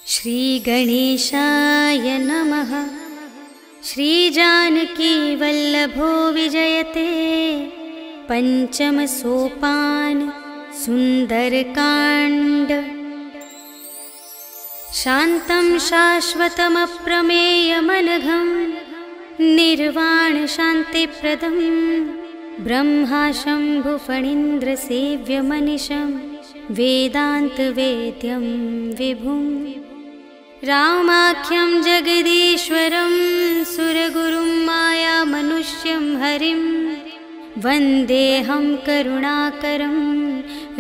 श्री गणेशाय नमः। श्री जानकी वल्लभो विजयते। पंचम सोपान सुंदरकांड। शांतं शाश्वतमप्रमेयमनघं निर्वाण शांतिप्रदं ब्रह्मा शंभुफणीन्द्र सेव्यमनिशं वेदान्तवेद्यं विभुं रामाख्यं जगदीश्वरं सुरगुरुं मायामनुष्यं हरिं वन्देऽहं करुणाकरं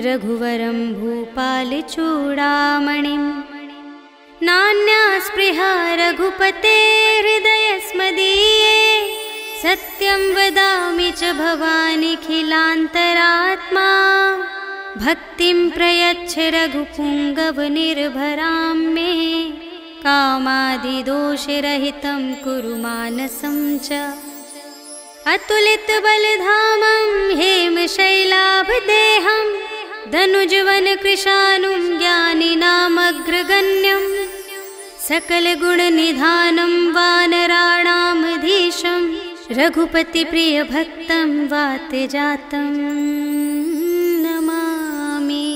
रघुवरं भूपालचूडामणिं। नान्या स्पृहा रघुपतेर्हृदयस्मदीये सत्यं वदामि च भवानिखिलान्तरात्मा। भक्तिं प्रयच्छ रघुपुङ्गवनिर्भरां मे कामादिदोषरहितं कुरु मानसं च। अतुलितबलधामं हेमशैलाभदेहं धनुजवनकृशानुं ज्ञानिनामग्रगण्यं सकलगुणनिधानं वानराणामधीशं रघुपतिप्रियभक्तं वातजातं नमामि।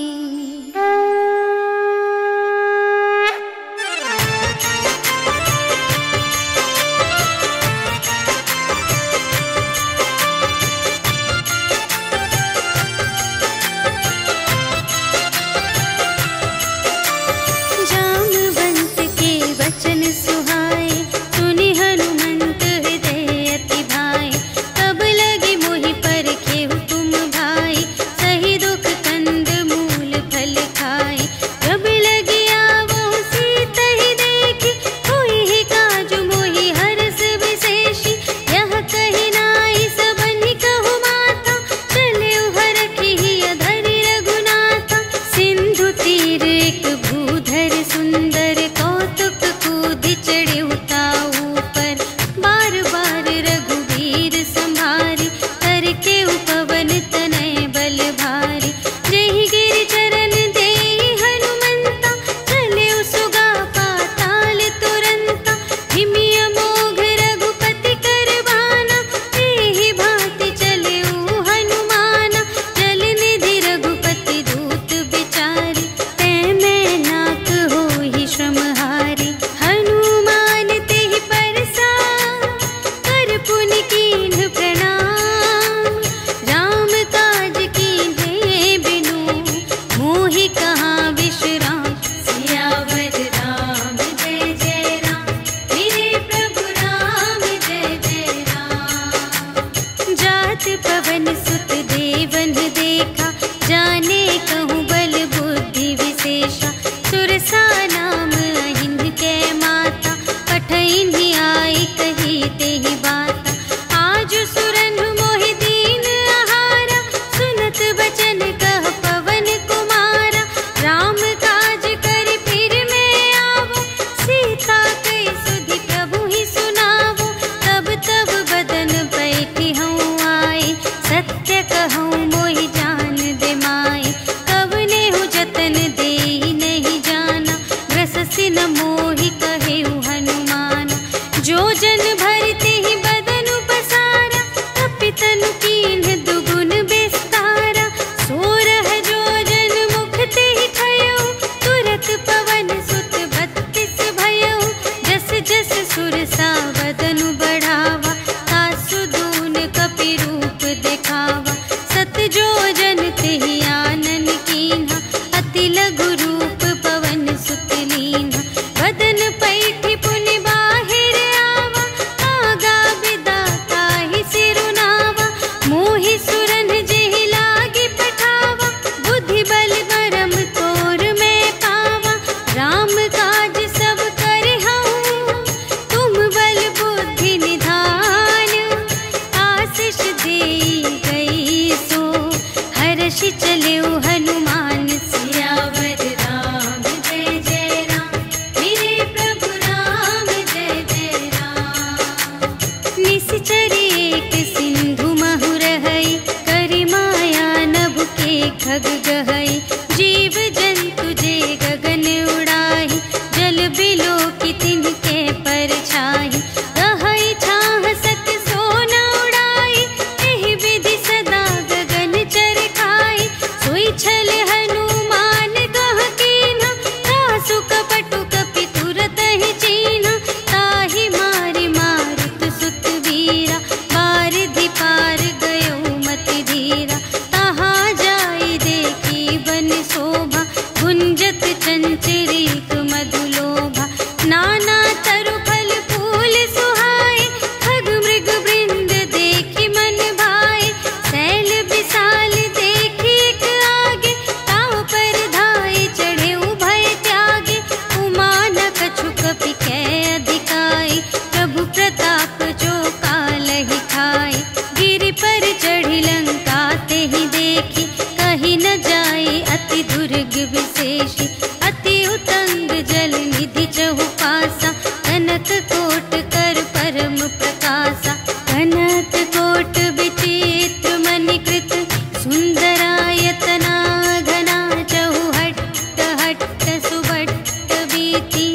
भट्ट सुबट्ट बीती,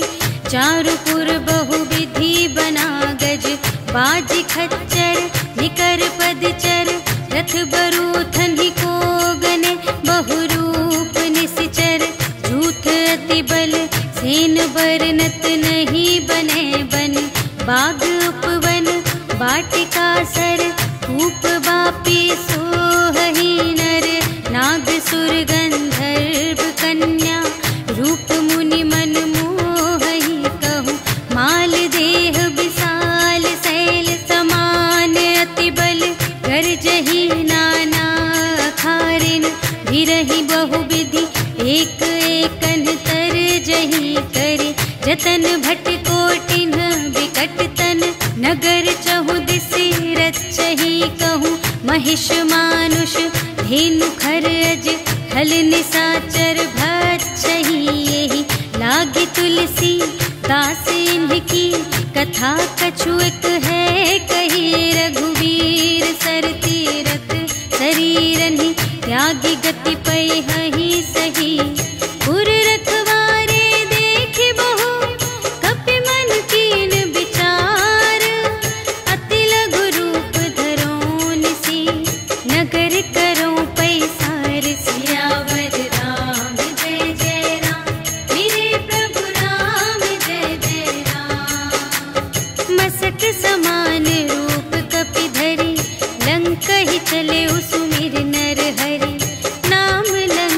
चारुपुर बहुविधि बना गज, बाज खच्चर निकर पदचर, रथ बरूथन ही को गने, बहुरूप निश्चर, झूठ अति बल सेन बरनत नहीं बने बन, बाग उपवन वाटिका सर, कूप बापी सोहही नर, नाग सुर गंधर्व कन्या, रूप मुनि मन मोहही कहूँ, माल देह विशाल शैल समान, अति बल गर्जही नाना अखारिन, भिरहि बहुविधि एक एकन तर जही करे, जतन भट कोटिन विकट तन, नगर चहु दिसि रचही कहूँ, महिष मानुष धेनु खरज, हल निसाचर भक्षही, यही लागी तुलसी दास इनकी, कथा कछु एक है कही, रघुवीर सर तीरथ शरीरनि, त्यागी गति पै हहि सही, पुर रखवारे देख बहु, कपि मन कीन विचार, अति लघु रूप धरो निसी, नगर करो पैसार, सियावर राम जय जय राम, मेरे प्रभु राम जय जय राम, मसक समान रूप कपि धरि, लंक ही चले सुमिर नर हरि, नाम लंक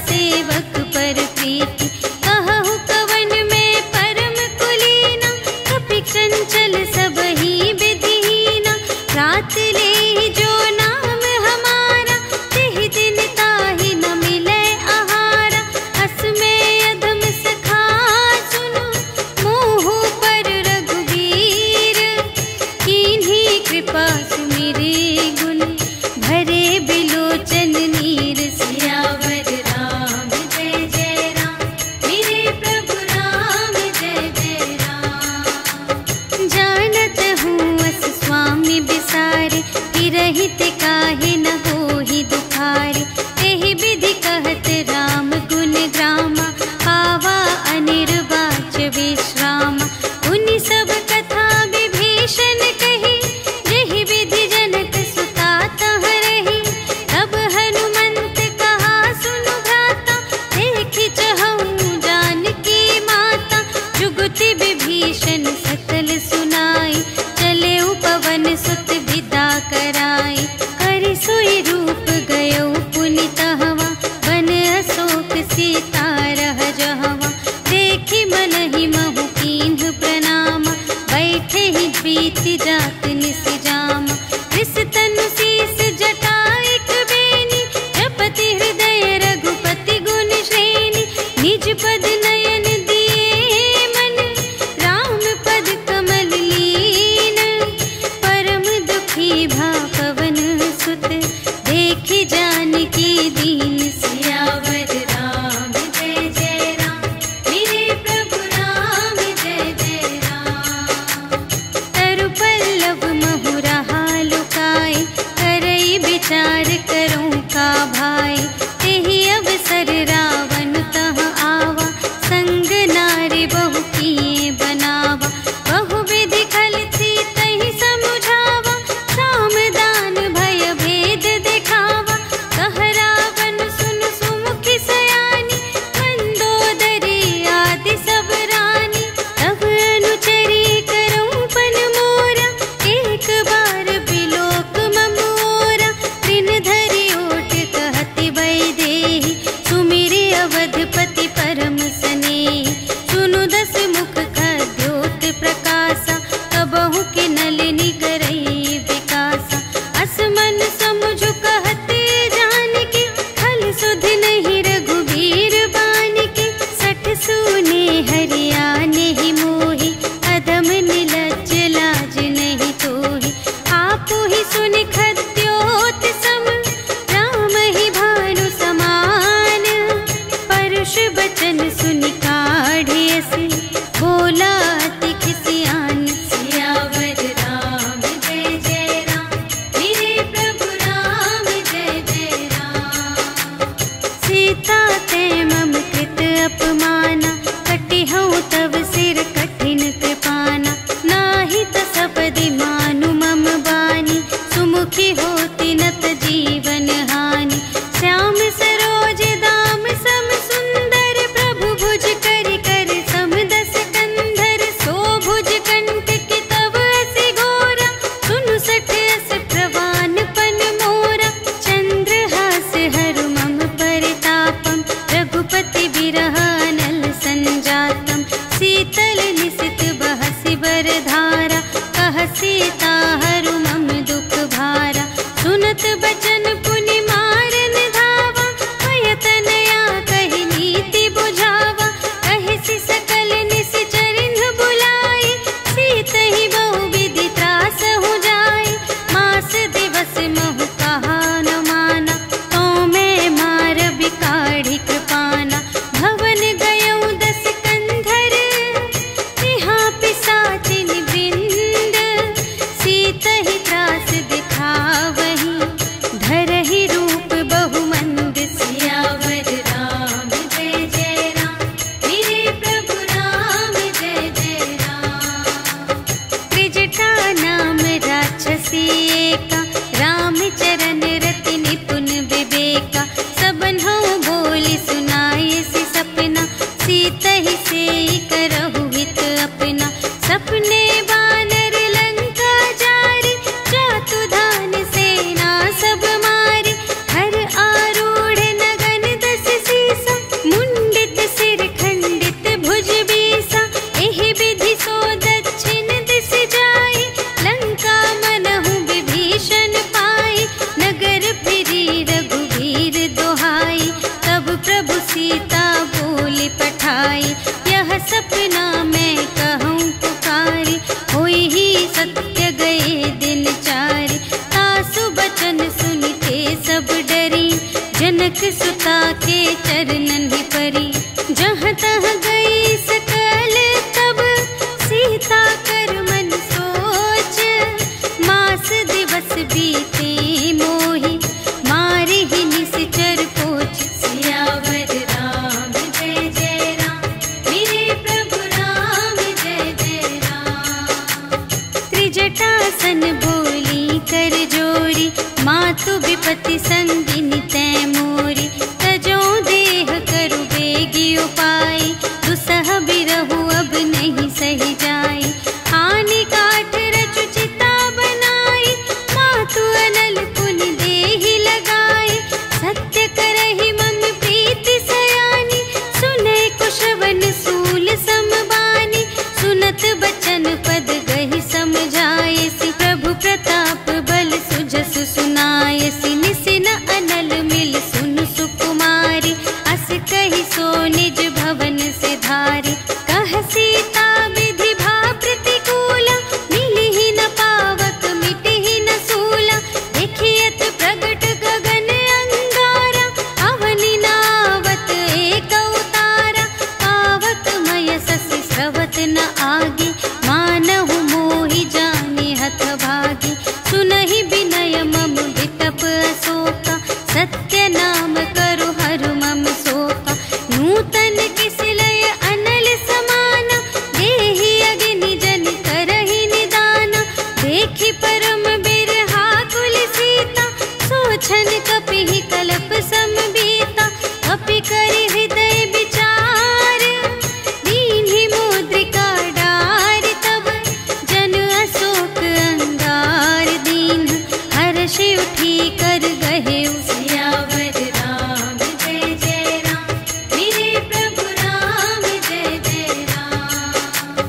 सेवक पर प्रीति। कहु कवन में परम कुलीना, कपि चंचल सबहि विधिहीना। रात ले जो नाम हमारा, तिहि दिन ताहि न मिले आहारा। अस में अधम सखा सुनो, मोह पर रघुबीर। कीन्ही कृपा सुमिरे गुण, भरे बिलोचन नीर। सियावर राम जय जय राम, मेरे प्रभु राम जय जय राम। जानत हूँ अस स्वामी बिसारे, रहित काहे न होहि दुखारे। एहि विधि कहत राम गुण ग्रामा, पावा अनिर्वाच विश्रामा। उनि सब कथा विभीषण कही, जेहि विधि जनक सुता तह रही। तब हनुमंत कहा सुनु भ्राता, देखि चहऊँ जानकी माता। जुगति विभीषण सकल सुनाई, चले पवन सुत विदा कराई। कर सोई रूप गयो पुनि तहवा, बन अशोक सीता रह जहवा। देखि मनहि महु कीन्ह प्रणामा, बैठे ही प्रीति जात निस जामा। कृस तनु शीस जटा एक बेनी, जपति हृदय रघुपति गुण श्रेणी। निज पद नयन दिए मन, राम पद कमल लीन। परम दुखी भा पवन सुत, देखि जानकी दीन। सियावर राम जय जय राम, मेरे प्रभु राम जय जय राम। तरु पल्लव महु रहा लुकाए, करई विचार करूँ का भाई। तेहि अवसर रावण तह आवा, संग नारी बहु किए बनावा। बहु विधि खल सीतहि समुझावा, साम दान भय भेद दिखावा। कह रावण सुन सुमुखि सयानी, मंदोदरी आदि सब रानी। तब अनुचरी करऊँ पन मोरा, एक बार बिलोक मम ओरा। तृण धरि ओट कहति वैदेही, सुमिरि अवधपति परम स्नेही। सुनु दस मुख खद्योत प्रकाशा, कबहु के नलिनी करई विकासा। अस मन समुझ कहते जानकी, खल सुध नहीं रघुबीर बानिके। सठ सूने हरिया नहीं मोहि, अधम निलज्ज लाज नहीं तोहि। आपु ही सुनि खद्योत सम, राम ही भानु समान। परुष बचन सुनि काढ़े अस, बोला अति खिसियान। सियावर राम जय जय राम, मेरे प्रभु राम जय जय राम। सीता ते मम कृत अपमाना, कटिहउँ तव सिर कठिन कृपाना। नाही त सपदि मानु मम बानी, सुमुखी होती नत जीवन हानि। श्याम सरोज दाम सम सुंदर, प्रभु भुज करि कर सम दस कंधर। सो भुज कंठ की तब असी घोरा, सुनु सठ अस प्रवान पन मोरा। चंद्रहास हरु मम परितापम, रघुपति बिरह अनल संजातम। शीतल निसित बहसि बरधारा, कह सीता हरु मम दुख भारा। सुनत बचन पुनि मारन धावा, भय तनया कहि नीति बुझावा। कहिसि सकल निश्चरिन्ह बुलाई, सीतहि बहु विधि त्रासहु जाई। मास दिवस महु कहा न माना, तो मैं मार बिकाढ़ी कृपाना। भवन पिता बोले पठाई, यह सपना मैं कहूँ पुकारी, होई ही सत्य गए दिन चारि, तासु बचन सुनते सब डरी, जनक सुता के चरणन ही परी, जहाँ तहाँ गई सकल तब सीता कर मन सोच, मास दिवस बीते मोहि मारे ही निश्चर पोच, सियावर राम जय जय राम, मेरे प्रभु राम जय जय राम। त्रिजटासन बोली कर जोरी, मातु विपति संगिनी तै मोरी, तजो देह करु बेगी उपाय, दुसह बिरहु अब नहीं सही जाय, आने काठ रचु चिता बनाई, मातु अनल पुनि देहि लगाई, सत्य करहि मम प्रीति सयानी, सुनै कुशवन सूल समबानी, सुनत बचन पद गहि समझायसि, प्रभु प्रताप बल सुजस सुनायसि, निसिन अनल मिल सुन सुकुमारी, अस कहि सो निज भवन से धारी, कह सीता विधि भा प्रतिकूला, मिलिहि न पावक मिटिहि न सूला, देखियत प्रगट गगन अंगारा, अवनि नावत एक उतारा, पावक मय ससि स्रवत न आगे, मानहु मोहि जाने हथ भागी, सुनहि विनय मम विटप अशोका, सत्य नाम करु हरु मम शोका, नूतन किसलय अनल समाना, देहि अग्नि जन करहि निदाना, देखि परम बिरहा कुल सीता, सोचन कपिहि कलप समबीता, कपि करि हृदय विचार, दीन्हि मुद्रिका डारि तब, जन अशोक अंगार दीन, हर्षि उठी कर गहे सियावर राम जय जय राम, मेरे प्रभु राम जय जय राम।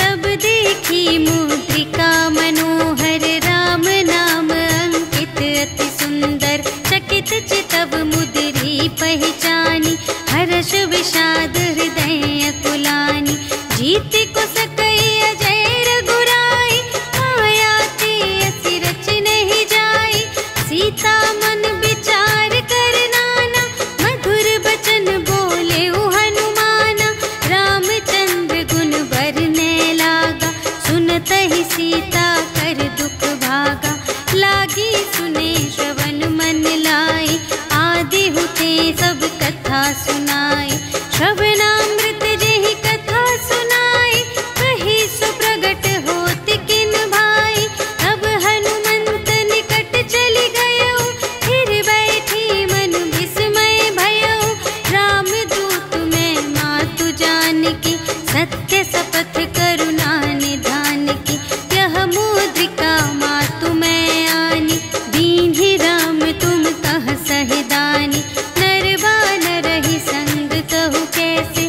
तब देखी मुद्रिका मनोहर, राम नाम अंकित अति सुंदर, चकित चितव मुद्री पहचानी, हर्ष विषाद हृदय अकुलानी, जीत को सकई अजय रघुराई, माया ते असि रच नहीं जाई, सीता मन विचार कर नाना, मधुर बचन बोले हनुमाना, रामचंद्र गुण बरने लागा, सुनत ही सीता कर दुख भागा, लागी सुने श्रवण मन लाई, आदि हुते सब कथा सुनाई, श्रवणामृत जेहि कथा सुनाई, कही सो प्रगट होत किन भाई, तब हनुमंत निकट चली गयो, फिर बैठी मन विस्मय भयो, राम दूत में मातु जानकी, सत्य शपथ करुणा निधान की, यह मुद्रिका मातु मैं आनी, दीन्हि राम तुम कह सहिदानी, नर बानर ही संग कहु कैसे,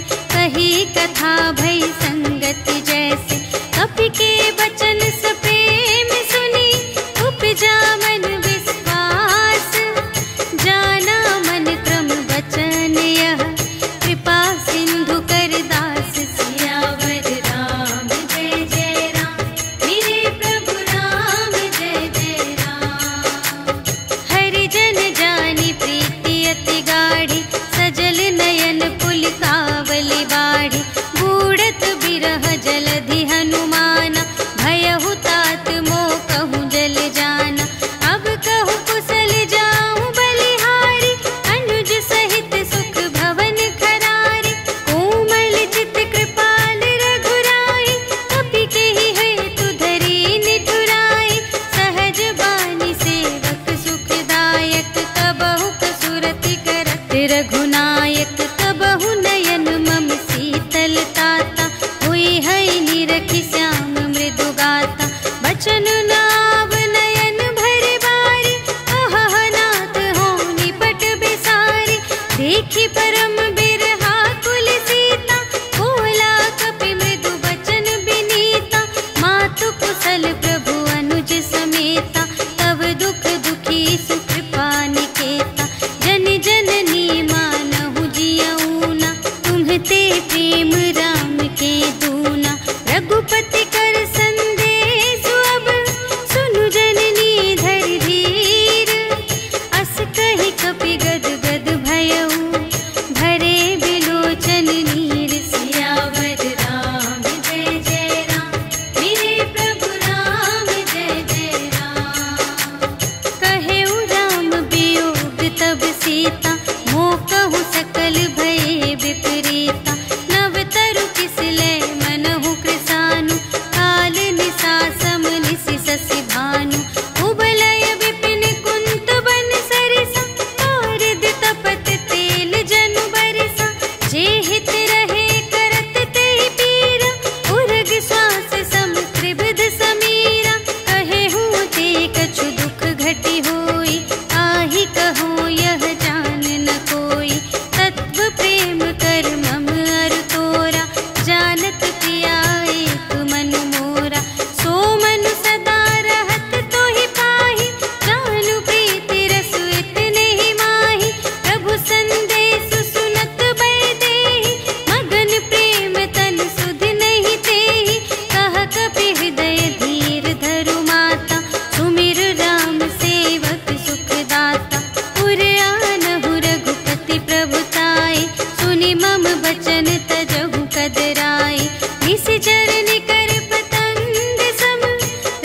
बचन तजहु कदराई। निश्चर निकर पतंग सम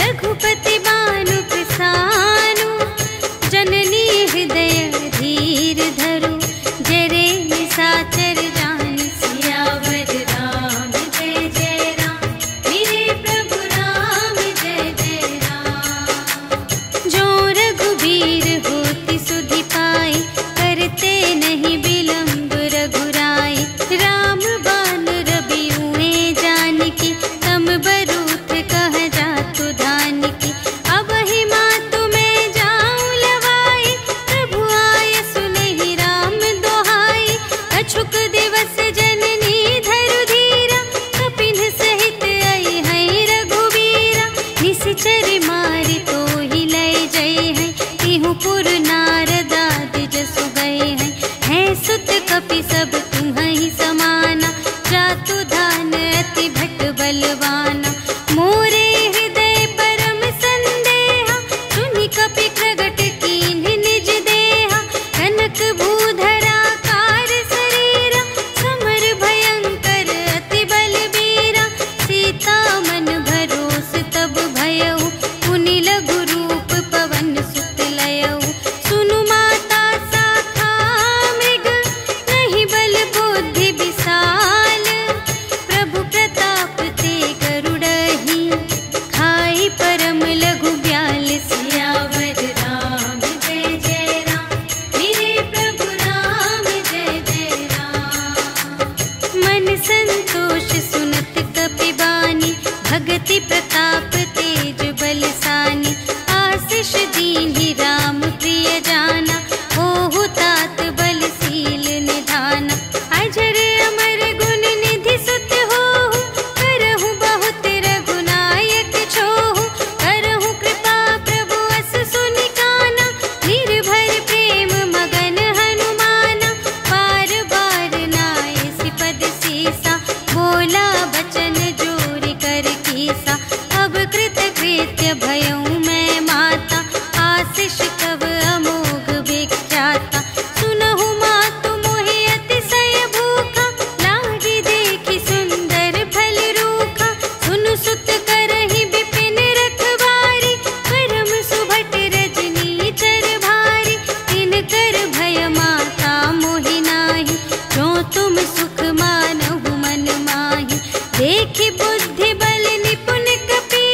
रघुपति बानु प्रसानु। जननी हृदय धीर धरु जरे निशाचर जान। सियावर राम जय जय राम मेरे प्रभु राम जय जय राम। जो रघुबीर होति सुधि पाई करते नहीं विलंब रघुराई। राम बान रबियुए जानकी तम बरूथ कह जातु धानकी। अब ही मातु मैं जाऊं लवाई प्रभु आय सुनहि राम दोहाई। अछुक दिवस जननी धरु धीरा कपिन सहित आई है रघुवीरा। निश्चर मारि तो ही लय जय है तिहु पुर नारद आदि जसु गए हैं। है सुत कपि सब तुम्हि समाना जातु धान अति भट बलवाना। मोरे हृदय परम संदेहा सुनि कपि प्रगट कीन्ह निज देहा। कनक भूधरा कार शरीरा समर भयंकर अति बलबीरा। सीता मन भरोस तब भयउ पुनि लघु रूप पवन सुत लयउ। सुनु माता शाखा मृग नहीं बल बुद्धि विशाल। प्रभु प्रताप ते गरुड़हि खाई परम लघु ब्याल। सियावर राम जय जय राम मेरे प्रभु राम जय जय राम। मन संतोष सुनत कपि बानी भगति प्रताप तेज बलसानी। आशीष दीन्हि राम प्रिय जाना होहु तात बलशील निधाना। अजर अमर गुण निधि सुत होहु करहु बहुत रघुनायक छोहु। करहु कृपा प्रभु अस सुनि काना निर्भर प्रेम मगन हनुमाना। बार बार नाय सिपद सीसा बोला बचन जोरि कर कीसा। अब कृत कृत्य भयउ मैं माता आशीष तव अमोघ विख्याता। सुनहु मातु मोहि अतिशय भूखा लागी देखि सुंदर फल रूखा। सुनु सुत करहि विपिन रखवारी परम सुभट रजनी चर भारी। तिनकर भय माता मोहि नाही जो तुम सुख मानहु मन माही। देखि बुद्धि बल निपुण कपि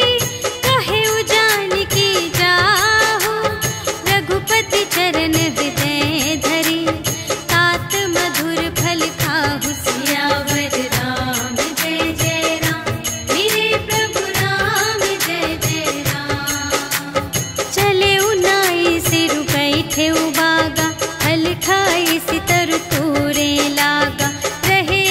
कहेउ जानकी जाहु। रघुपति चरण हृदय धरि तात मधुर फल खाहु। सियावर राम जय जय राम मेरे प्रभु राम जय जय राम। चले उनाई सिरु बैठे बागा फल खाई सितरु तोरे लागा। रहे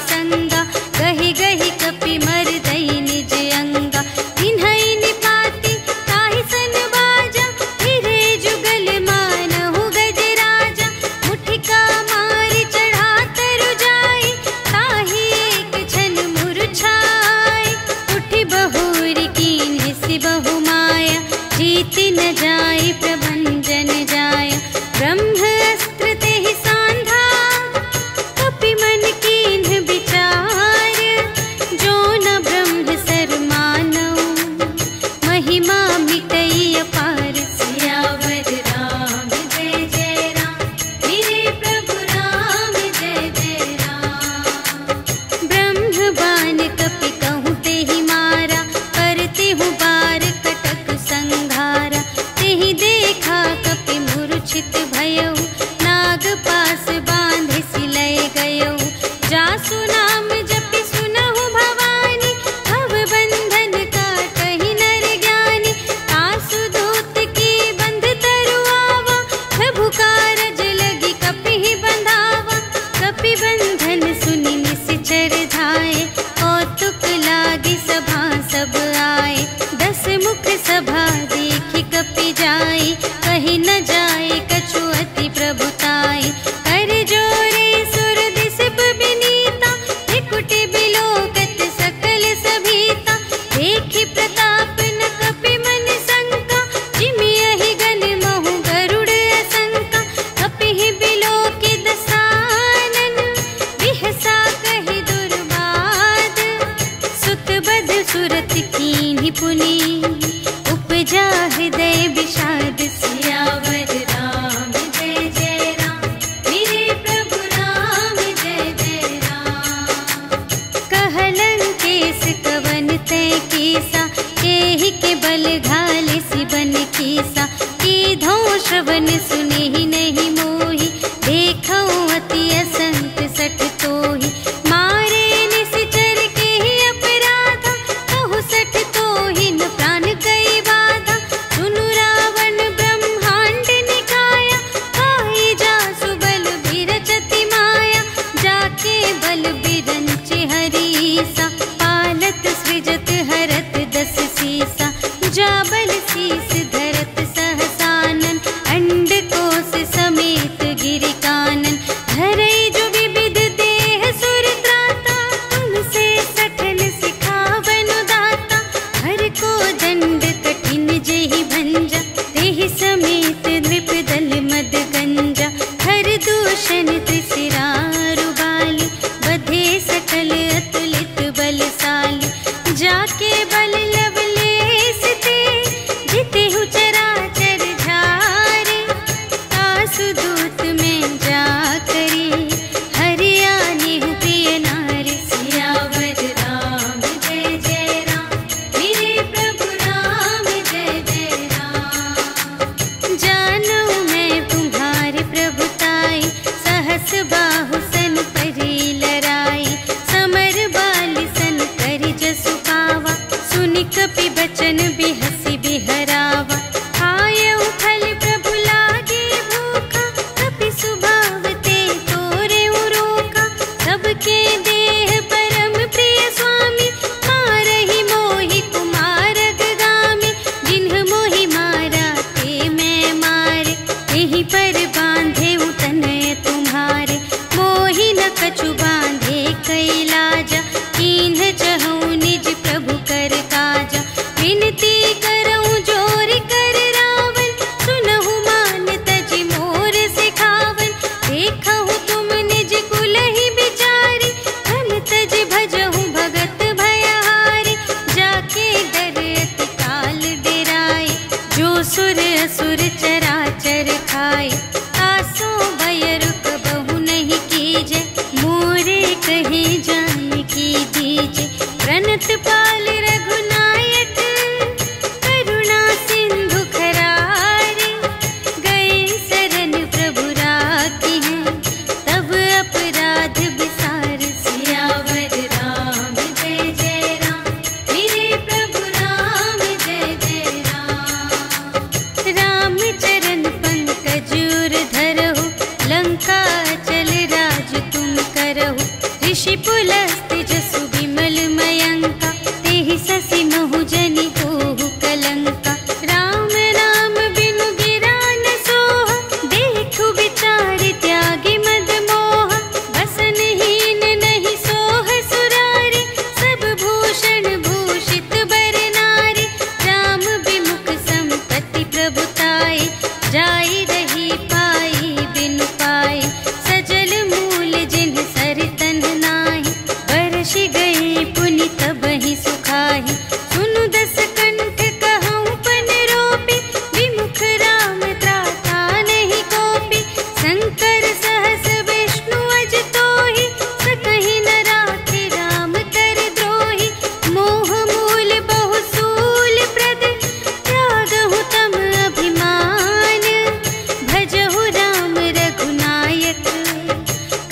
संगा, गही गही कपि मरदई निज अंगा। तिन्हई निपाति ताहि सन बाजा, फिरे जुगल मानहु गजराजा। मुठिका मारि चढ़ा तरु जाई, ताहि एक छन मुरझाई। उठि बहुरी कीन्ह सि बहु माया, जीति न जाई प्रभंजन जाया। ब्रह्म अस्त्र तेहि सांधा, कपि मन कीन्ह विचार। जो न ब्रह्म सर मानौ, महिमा मिटई अपार। सियावर राम जय जय राम, मेरे प्रभु राम जय जय राम। ब्रह्म बाण कपि कहूँ तेहि मारा, करते हूँ बार कटक संघारा। तेहि देखा कपि मूर्छित भयउ, नाग पास बांधे सिलय गयउ। जासु नाम जपि सुनहु भवानी, भव बंधन काटहि नर ज्ञानी। आसु दूत की बंध तरु आवा, प्रभु कारज लगी कपि बंधावा। कपि बंधन सुनि निश्चर धाये, कौतुक लागी सभा सब आए। 10 मुख सभा देखि कपि जाई, कहि न जाए कछु अति प्रभुताई। कर जोरे सुर दिस बिनीता, त्रिकुटि बिलोकत सकल सभीता। देखि प्रताप न कपि मन शंका, जिमियहि गन महु गरुड़ असंका। कपिहि बिलोकि दसानन, बिहसा कहि दुर्बाद। सुत बध सुरत कीन्हि पुनि, उपजा हृदय विषाद। सियावर राम जय जय राम, मेरे प्रभु राम जय जय राम। कहलन केस कवन तै कीसा, केहि के बल घाले सिबन कीसा। कीधौ श्रवण सुनेहि नहीं मोहि, देखौ अति असंत सठ तोहि। मारे निश्चर केहि अपराधा, कहु सठ तोहि न प्राण कई बाधा। सुनु रावण ब्रह्मांड निकाया, खाई जासु बल बिरचति माया। जाके बल बिरंच हरीसा, पालत सृजत हरत 10 सीसा। जा बल शीस धरत सहसानन, अंड कोश समेत गिरि कानन। धरई जो विविध देह सुर त्राता, तुमसे सठन सिखावनु दाता। हर को दंड कठिन जेहि भंजा, तेहि समेत नृप दल मद गंजा। हर दूषण त्रिशिरारु बाली, बधे सकल अतुलित बलशाली। जाके बल लवलेस ते, जितेहु चराचर झारे। आसु दूत में जा करी, हरियानेहु प्रिय नारी। सियावर राम जय जय राम, मेरे प्रभु राम जय जय राम। जानू मैं तुम्हारे प्रभुताई, सहस बाहु सन परी लराई। सम हस्त जसु विमल मयंका, तेहि ससि महु जनि होहु कलंका। राम नाम बिनु गिरा न सोहा, देखु विचार त्यागी मद मोहा। बसनहीन नहीं सोह सुरारी, सब भूषण भूषित बर नारी। राम विमुख संपत्ति प्रभुताई, जाई रही पाई बिनु पाई। सजल मूल जिन सर तन नाही, बरसि गए पुनि तबहि सुखाहि। सुनु दस कंठ कहऊँ पन रोपी, विमुख राम त्राता नहीं कोपी। शंकर सहस विष्णु अज तोहि, सकहि न राखे राम कर द्रोही। मोह मूल बहु सूल प्रद, त्यागहु तम अभिमान। भजहु राम रघुनायक,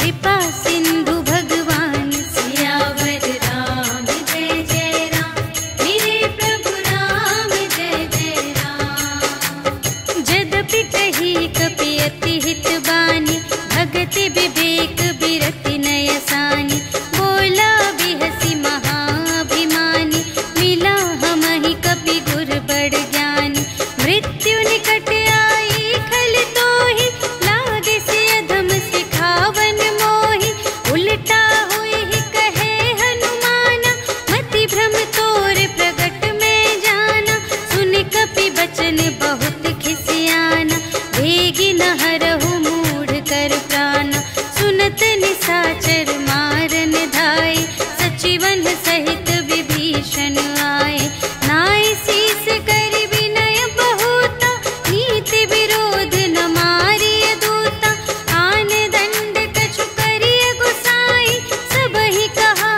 कृपा सिंधु भगवान। सियावर राम जय जय राम, मेरे प्रभु राम जय जय राम। जदपि कही कपि अति हित बानी, भगति विवेक बिरति नय सानी। बोला बिहसि महाभिमानी, मिला हमहि कपि गुर बड़ ज्ञानी। मृत्यु निकट आई खल तोहि, लागे से अधम सिखावन मोहि। उलटा हुई कहे हनुमाना, मति भ्रम तोर प्रगट में जाना। सुनि कपि बचन बहुत खिसियाना, भेगी न हरहु मूढ़ कर प्राना। सुनत निसाचर मारन धाय, सचिवन सहित विभीषण आए। नाय शीस कर विनय बहुता, नीति विरोध न मारिय दूता। आन दंड कछु करिय गुसाई, सबहि कहा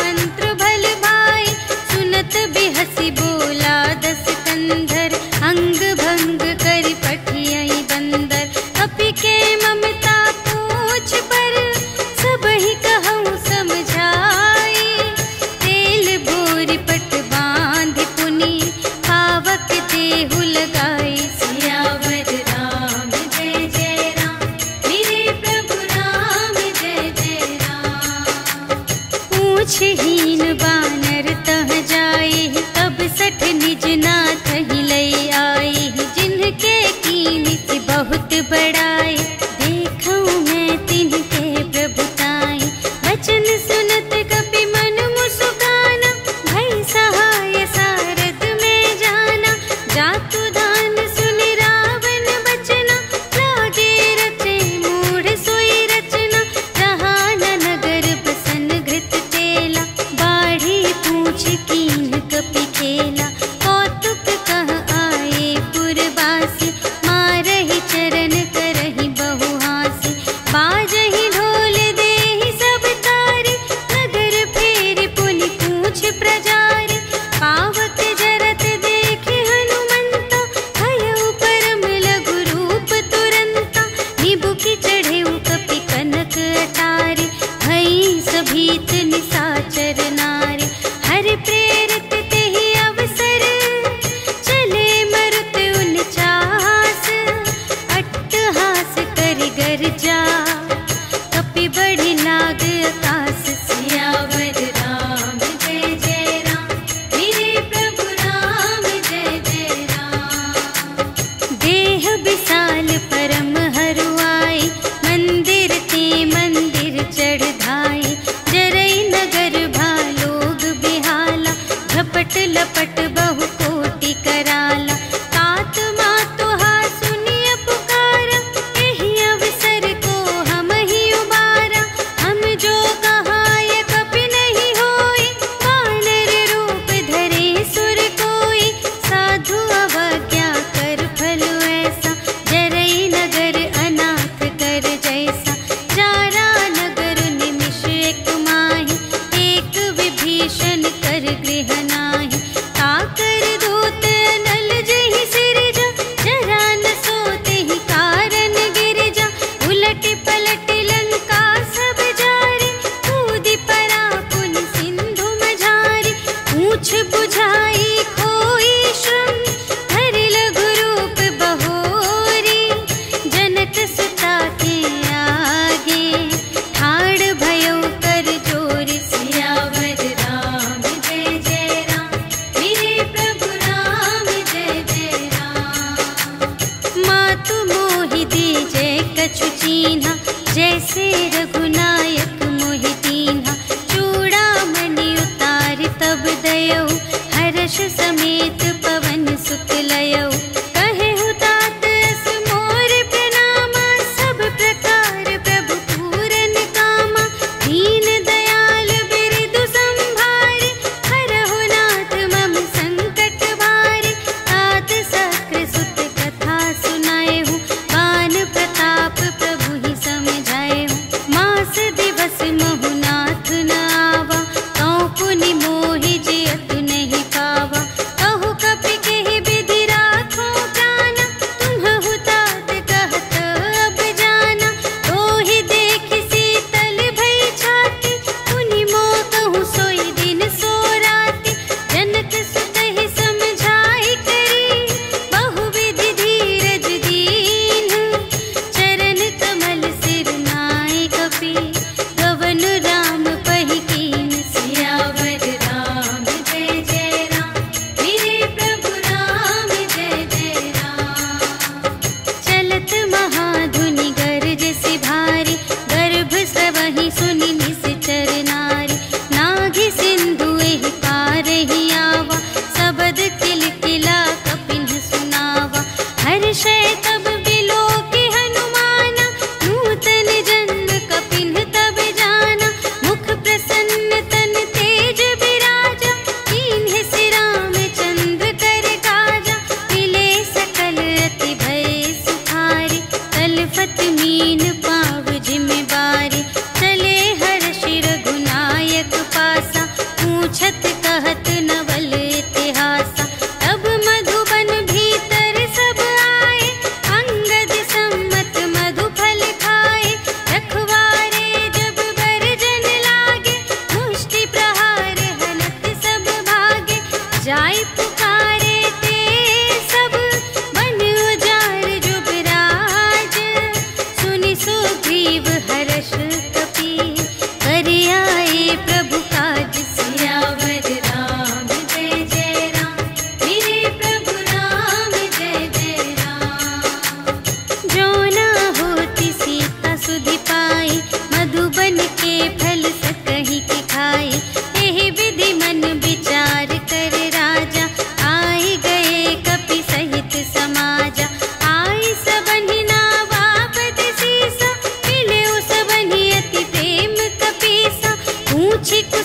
मंत्र भल भाई। सुनत बिहसि बोला दस कंधर, अंग भंग करि पठियहि बंदर। अपि के ममता पूछ पर, सबहि कहऊँ समझाई। तेल बोरि पट बाँधि पुनि, पावक देहु लगाई। सियावर राम जय जय राम, मेरे प्रभु राम जय जय राम। पूछहीन बानर तह जाई, तब सठ निज नाथ ही लई आई। जिनके कीमत बहुत बड़ाई, देखऊँ मैं तिनके प्रभुताई। वचन सुनत कपि मन मुसुकाना, भई सहाय सारद में जाना। जातु दान सुनि रावण बचना, लागे रचे मूढ़ सोई रचना। जहाँ न नगर बसन घृत तेला, बाढ़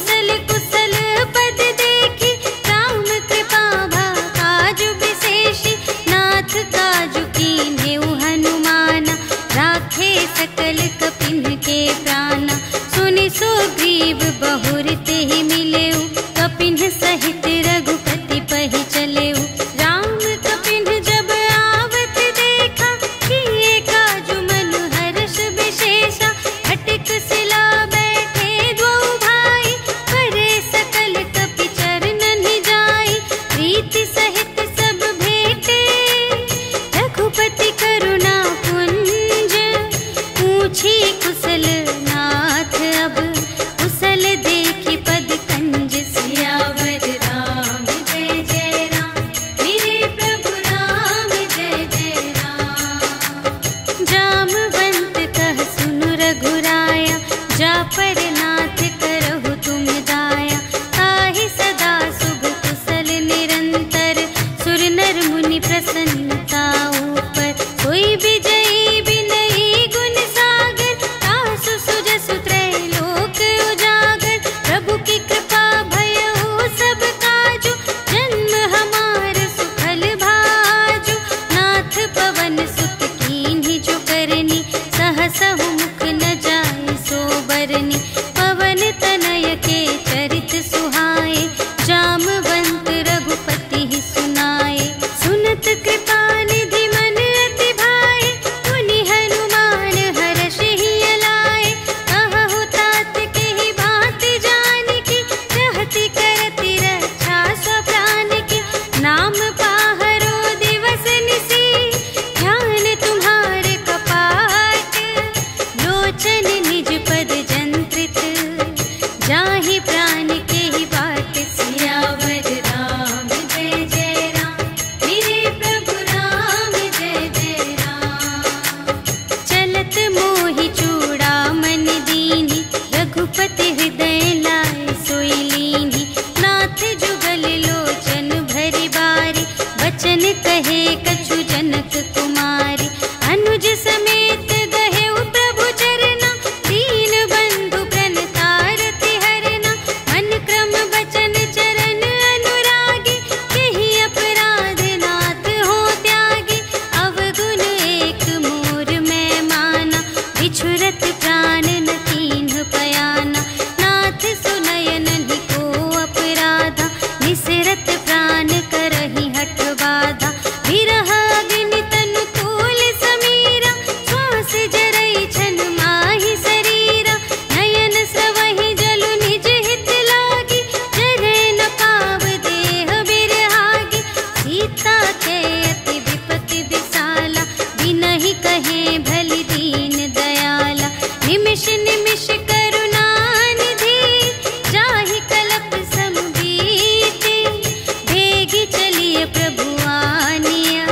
कुशल कुशल पद देखी, राम कृपा भा काजु विशेषी। नाथ काजु कीन्हेउ हनुमाना, राखे सकल कपिन के प्राणा। सुनि सुग्रीव बहुर तेहि मिलेउ, कपिन सहित रघुपति पहि चलेउ। राम कपिन जब आवत देखा, किए काजु मन हर्ष विशेषा। हटिक सिला बैठे द्वौ भाई, करे सकल कपि चरणन जाई। प्रीति सहित सब भेटे, रघुपति करुणा पुंज। पूछी कुशल नाथ अब, कुशल देखी पद कंज। सियावर राम जय जय राम, मेरे प्रभु राम जय जय राम। जामवंत कह सुनु रघुराया, जा पर नाथ करहु तुम दाया। ताहि सदा शुभ कुशल निरंतर, सुर नर मुनि प्रसन्नता ऊपर। कोई विजयी विनयी गुण सागर, तासु सुजसु त्रैलोक उजागर। प्रभु की कृपा भयउ सब काजु, जन्म हमार सुफल भाजु। नाथ पवन सुत कीन्हि जो करनी, सहसहु मुख न जाय सो बरनी। पवन तनय के चरित सुहाए, जामवंत रघुपति ही सुनाए। सुनत कृपा निधि मन अति भाए, मुनि हनुमान हरषि अलाए। कहु तात केहि बात जानकी, रहति करति रक्षा सब प्राण की। नाम पाहरो दिवस निसी, ध्यान तुम्हारे कपाट। लोचन निज पद जंत्रित, जाहि प्राण केहि बाट। सियावर राम जय जय राम, मेरे प्रभु राम जय जय राम। चलत मोहि चूड़ामणि दीन्हि, रघुपति हृदय लाए सोई लीन्हि। नाथ जुगल लोचन भरि बारी, बचन कहे कछु जनक कुमारी। अनुज समेत गहेउ प्रभु चरना, दीन बंधु प्रणतारति हरना। मन क्रम बचन चरण अनुरागी, केहि अपराध नाथ हो त्यागी। अवगुण एक मोर मैं माना, बिछुरत प्राण न कीन्ह पयाना। नाथ सुनयनहि को अपराधा, निसरत प्राण करहि हठ बाधा। विरह अग्नि तनु तूल समीरा, श्वास जरई छन माहि शरीरा। नयन स्रवहि जलु निज हित लागी, जरै न पाव देह बिरहागी। सीता के अति विपति विशाला, बिनहि कहे भलि दीन दयाला। निमिष निमिष करुणा निधि, जाहि कलप सम बीति। भेगी चलिए प्रभु आनिया,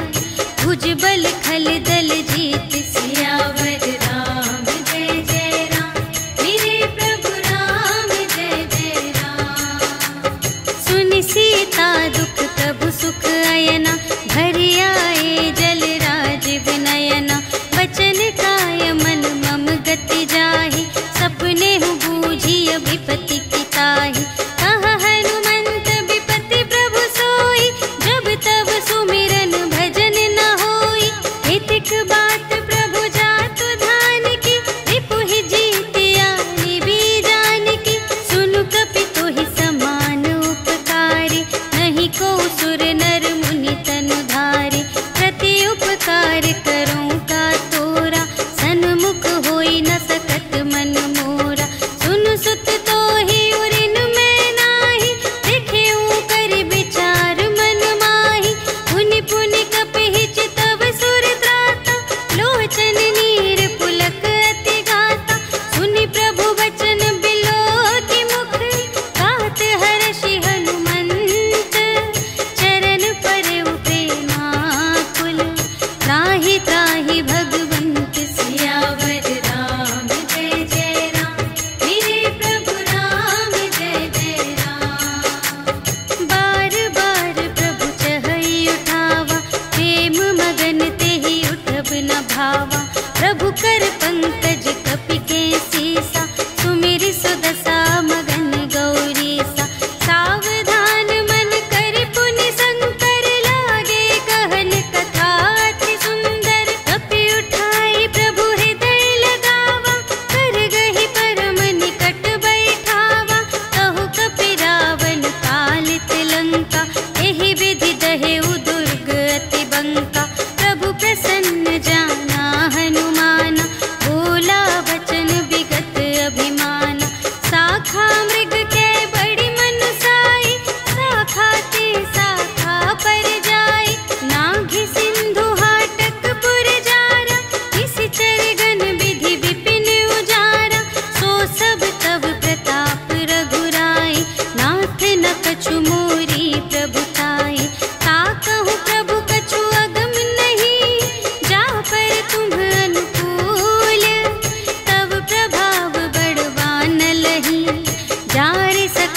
भुज बल खल दल जीत। सियावर राम जय जय राम, मेरे प्रभु राम जय जय राम। सुनि सीता दुख प्रभु सुख अयना, भरि आए जल राज विनयना। बचन काय मन मम गति जाहि, सपने हु बूझिय विपति की ताहि। कहा हनुमंत विपति प्रभु सोई, जब तब सुमिरन भजन न होई। हितिक बात प्रभु जातु धान की, रिपुहि जीतिया निबी जानकी। सुनु कपि तोहि समान उपकारी, नहीं को सुर नर मुनि तन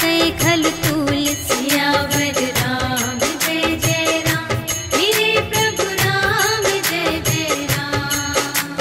सकै खल तूल। सियावर राम जय जय राम, मेरे प्रभु राम जय जय राम।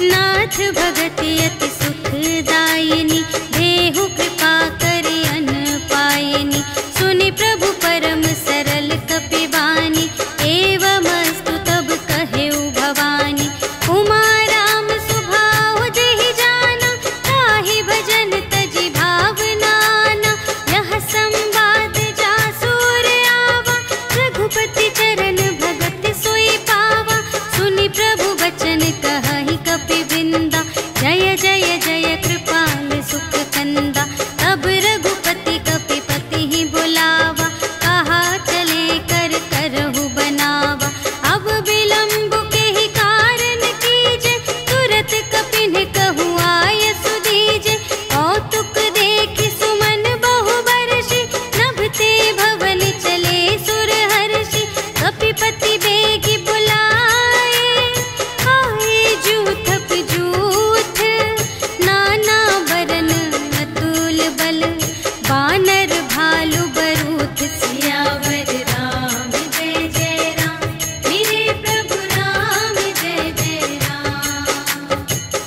नाथ भगति अति सुखदायिनी, देहु कृपा करे अन पायिनी। सुनि प्रभु परम सरल कपिवानी, एवमस्तु तब कहेउ भवानी। उमा राम सुभाव जेहि जाना, ताहि भजन तजि भावनाना। यह संवाद जासुर आवा, रघुपति चरण भगत सोई पावा। सुनि प्रभु बचन कहहि कपिवृंदा, जय जय जय कृपाल सुख कंदा। तब रघुपति कपिपति ही बुलावा, कहा चले कर करहु बनावा। अब विलंब के ही कारण कीजे, तुरत कपिन कहु आय सुदीजे। कौतुक देखि सुमन बहु बरषि, नभते भवन चले सुर हर्षि। कपिपति बेगी बुलाए, आए जूथप जूथ। नाना बरन अतुल बल, बानर भालु बरूथ। सियावर राम जय जय राम, मेरे प्रभु राम जय जय राम।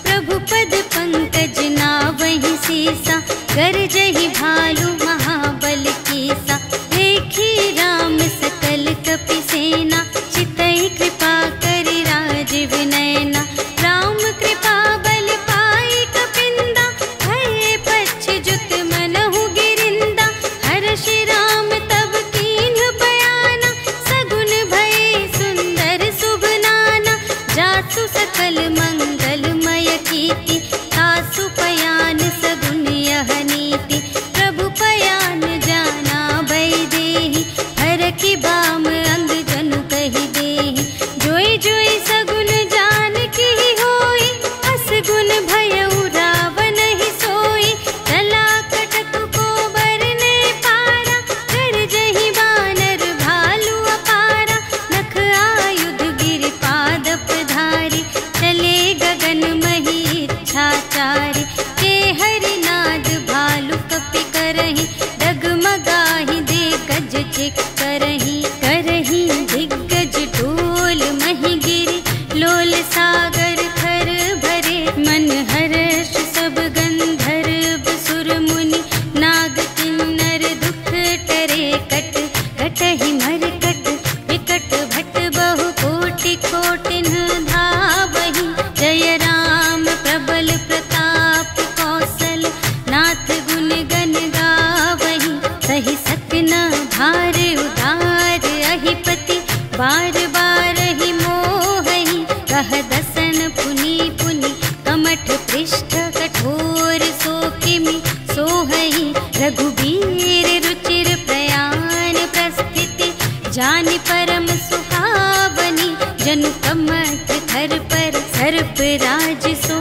प्रभु पद पंकज नावहि सीसा, गरजहि भालु महाबल कीसा। देखी राम सकल कपि सेना, चितहि कृपा करि राजीव नयना। राम कृपा बल पाई कपिंदा, भये पच्छिजुत मनहु गिरिंदा। हर्षि राम तब कीन्ह बयाना, सगुन भये सुंदर शुभ नाना। जासु सकल मंगलमय कीर्ति, तासु पयान सगुन यह नीति। प्रभु पयान जाना भय देहि, हरखि बाम अंग जनु कहि देहि। जोई जोई सगुन जान की होई, असगुन भयउ रावण ही सोई। चला कटक को बरने पारा, गरजहि बानर भालु अपारा। नख आयुध गिरि पादप धारी, चले गगन मही इच्छाचारी। के हरिनाद भालु कपि करहि, डगमगाहि दे गज चिक करहि। करहि दिग्गज डोल मही गिरि, लोल सागर खर भरे। मन हर्ष सब गंधर्व सुर मुनि, नाग किन्नर दुख टरे। कट कटहि मरकट, विकट भट बहु कोटि कोटिन धावहि। जय राम प्रबल प्रताप कौशल, नाथ गुण गण गावहि। सहि सकना भार उदार अहिपति, बार बार ही मोहहि। कह दसन पुनि पुनि, कमठ पृष्ठ कठोर सोकिमि सोहहि। रघुबीर रुचिर प्रयाण प्रस्थिति, जानि परम सुहावनी। जनु कमठ धर पर सर्प राज सो,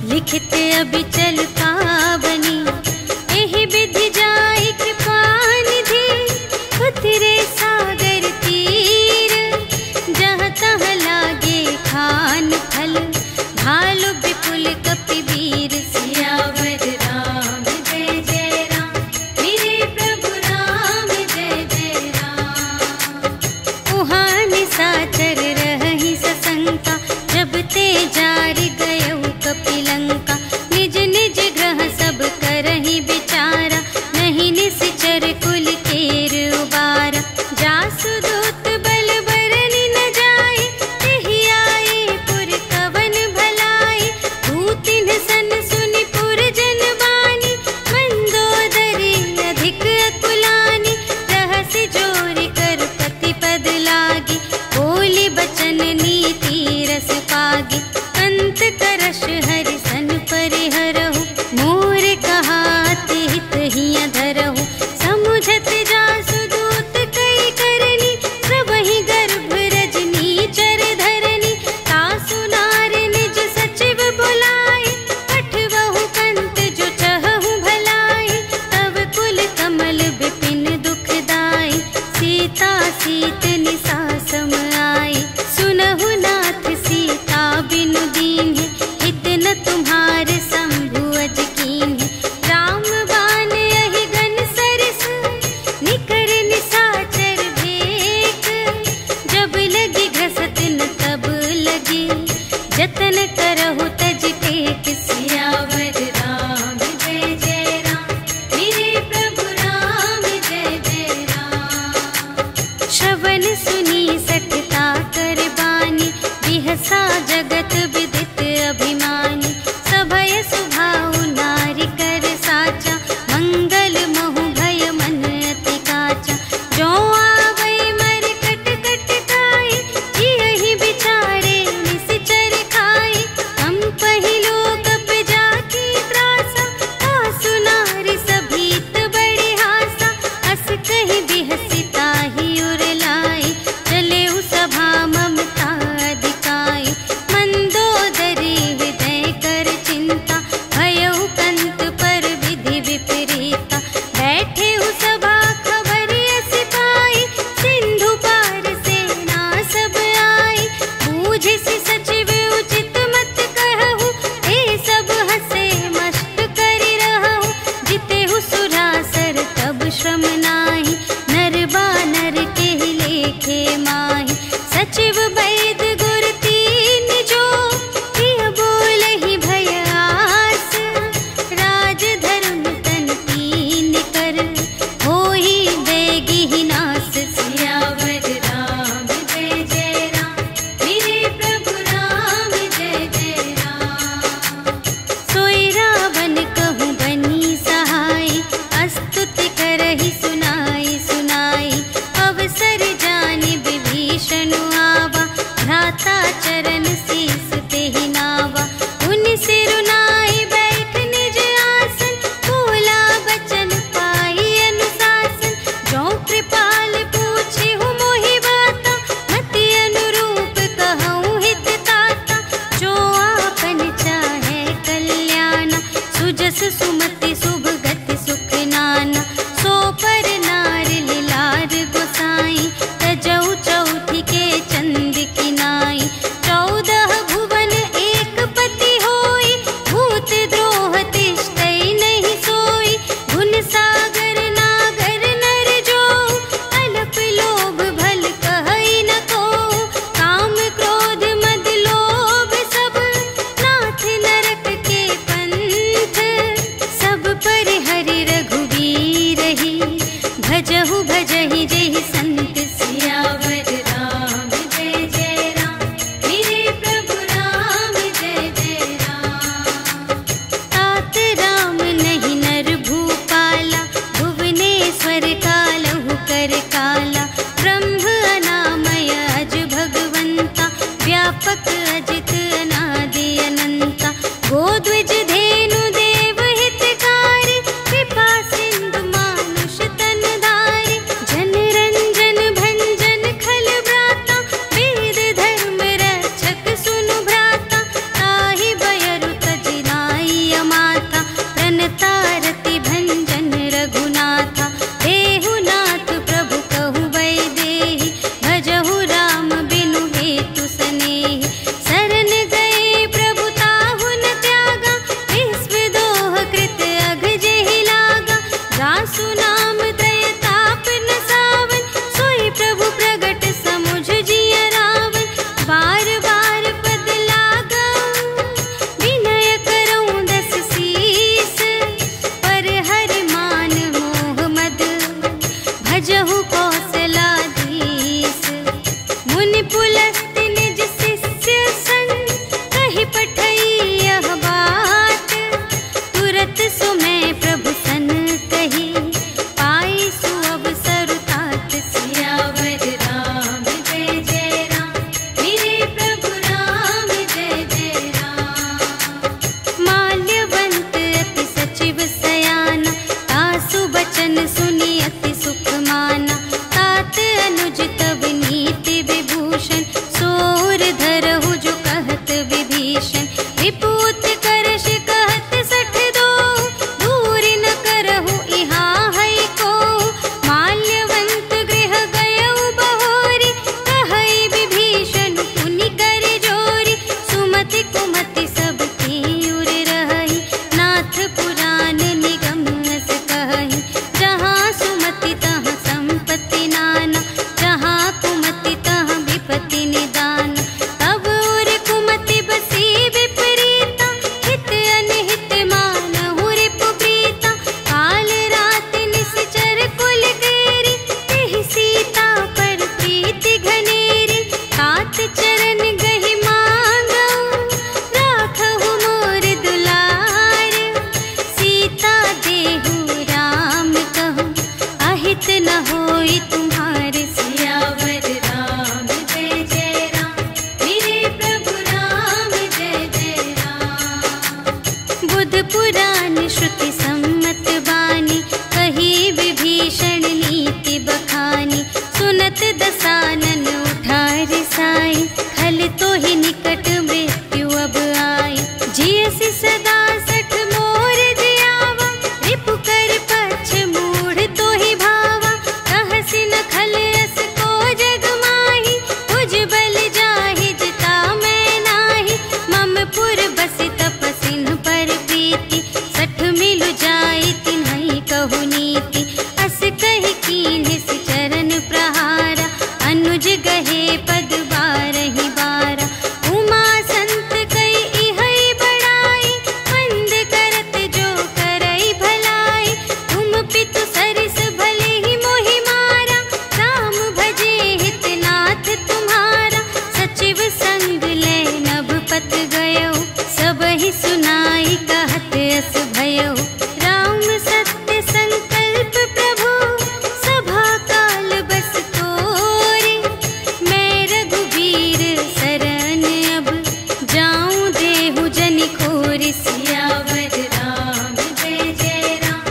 लिखित अबिचल पावनी। एहि विधि जाई कृपा निधि, उतरे सागर तीर। जहाँ तहाँ लागे खान फल, भालु विपुल कपिवीर। सियावर राम जय जय राम, मेरे प्रभु राम जय जय राम। उहाँ निशाचर रहहि सशंका, जब ते जारि गयउ कपिलंका। निज निज ग्रह सब करहि विचारा, नहीं निश्चर कुल केर उबारा। जासु दूत बल बरनि न जाए, तेहि आए पुर कवन भलाई। दूतिन सन सुनि पुर जन बानी, मंदोदरी अधिक अकुलानी। रहसि जोरि कर पति पद लागी, बोली बचन नीति रस पागी। अंत करश हरि सन परिहरहु, मोर कहाति हित हिय धरहु। समुझत जासु दूत भजहु भजहि जेहि संत सियावर राम जय जय राम मेरे प्रभु राम जय जय राम। तात राम नहीं नर भूपाला भुवनेश्वर कालहु कर काला ब्रह्म अनामय अज भगवंता व्यापक अजित अनादि अनंता गोद्विज धेनु देव हितकारी कृपा सिंधु मानुष तन धारी जन रंजन भंजन खल व्राता वेद धर्म रक्षक सुनु भ्राता ताहि बयरु तजिनाई अमाता प्रणतारति भंजन रघुनाथा देहु नाथ प्रभु कहु वैदेही भजहु राम बिनु हेतु सनेही शरण गए प्रभु ताहु न त्यागा विश्व दोह कृत अघ जेहि लागा जासु नाम त्रय ताप न सावन सोई प्रभु प्रगट समुझ जिय रावण बार बार पद लागा विनय करऊं दस शीस पर हरि मान मोह मद भजहु कौशलाधीश मुनि पुलस्त निज शिष्य संग कहि पठई यह बात तुरत सुमय प्रभु सन कही पाई सुअवसर तात सियावर राम जय जय राम मेरे प्रभु राम जय जय राम। माल्यवंत अति सचिव सयाना तासु बचन सुनि अति सुख माना तात अनुज तब नीति विभूषण सोर धरहु जो कहत विभीषण विपूत करश कहत सठ दो दूर न करहु इहाँ है को माल्यवंत गृह गयउ बहोरी कहई विभीषण पुनि कर जोरी सुमति कुमति सब की उर रही नाथ पुराण निगम अस कहई जहाँ सुमति तहाँ संपत्ति नाना जहाँ कुमति तहाँ विपत्ति निदान तब उर कुमति बसी विपरीता हित अनहित मानहु रिपु प्रीता काल रात निश्चर कुल केरी तेहि सीता पर प्रीति घनेरी तात चरण गहि मांगऊ राखहु मोर दुलार सीता देहु राम कहूँ अहित न होई तुम्हारे सियावर राम जय जय राम मेरे प्रभु राम जय जय राम। बुध पुराण श्रुति सम्मत बानी कही विभीषण नीति बखानी सुनत दसानन उठा रिसाई खल तो ही निकट मृत्यु अब आई जियसि सदा सठ मोर जियावा रिपु कर पक्ष मूढ़ तो ही भावा कहसि न खल अस को जग माही तुझ बल जाहि जिता मैं नाही मम पुर बसि तपसिन पर प्रीति सठ मिलु जाई तिन्हई कहु नीति अस कहि कीन्हि सि चरण प्रहारा अनुज गहे पद बारहि बारा उमा संत कई इहई बड़ाई मंद करत जो करई भलाई तुम पितु सरिस भले ही मोहि मारा राम भजे हित नाथ तुम्हारा सचिव संग ले नभ पत गयो सब ही सुनाई कहत अस भयो राम सत्य संकल्प प्रभु सभा काल बस तोरे मैं रघुवीर शरण अब जाऊं देहु जनि खोरि सियावर राम जय जय राम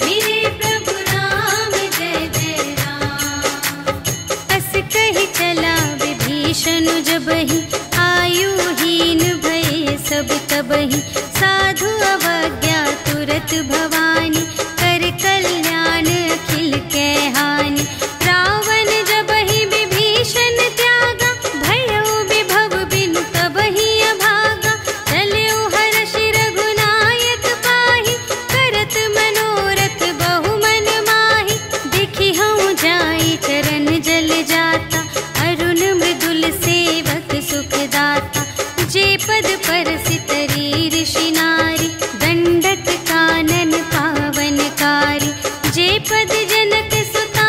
मेरे प्रभु राम जय जय राम। अस कहि चला विभीषण जबहि आयुहीन भये सब तबहि साधु अवज्ञा तुरत भवानी कर कल्याण अखिल के हानि रावण जबहि विभीषण त्यागा भयउ विभव बिनु तबहि अभागा चलउ हर्षि रघुनायक पाहि करत मनोरथ बहु मन माहि देखि हऊँ जाई चरण जल जाता अरुण मृदुल सेवक सुखदाता जे पद पर सितरी ऋषि नारी दंडक कानन पावनकारी जे पद जनक सुता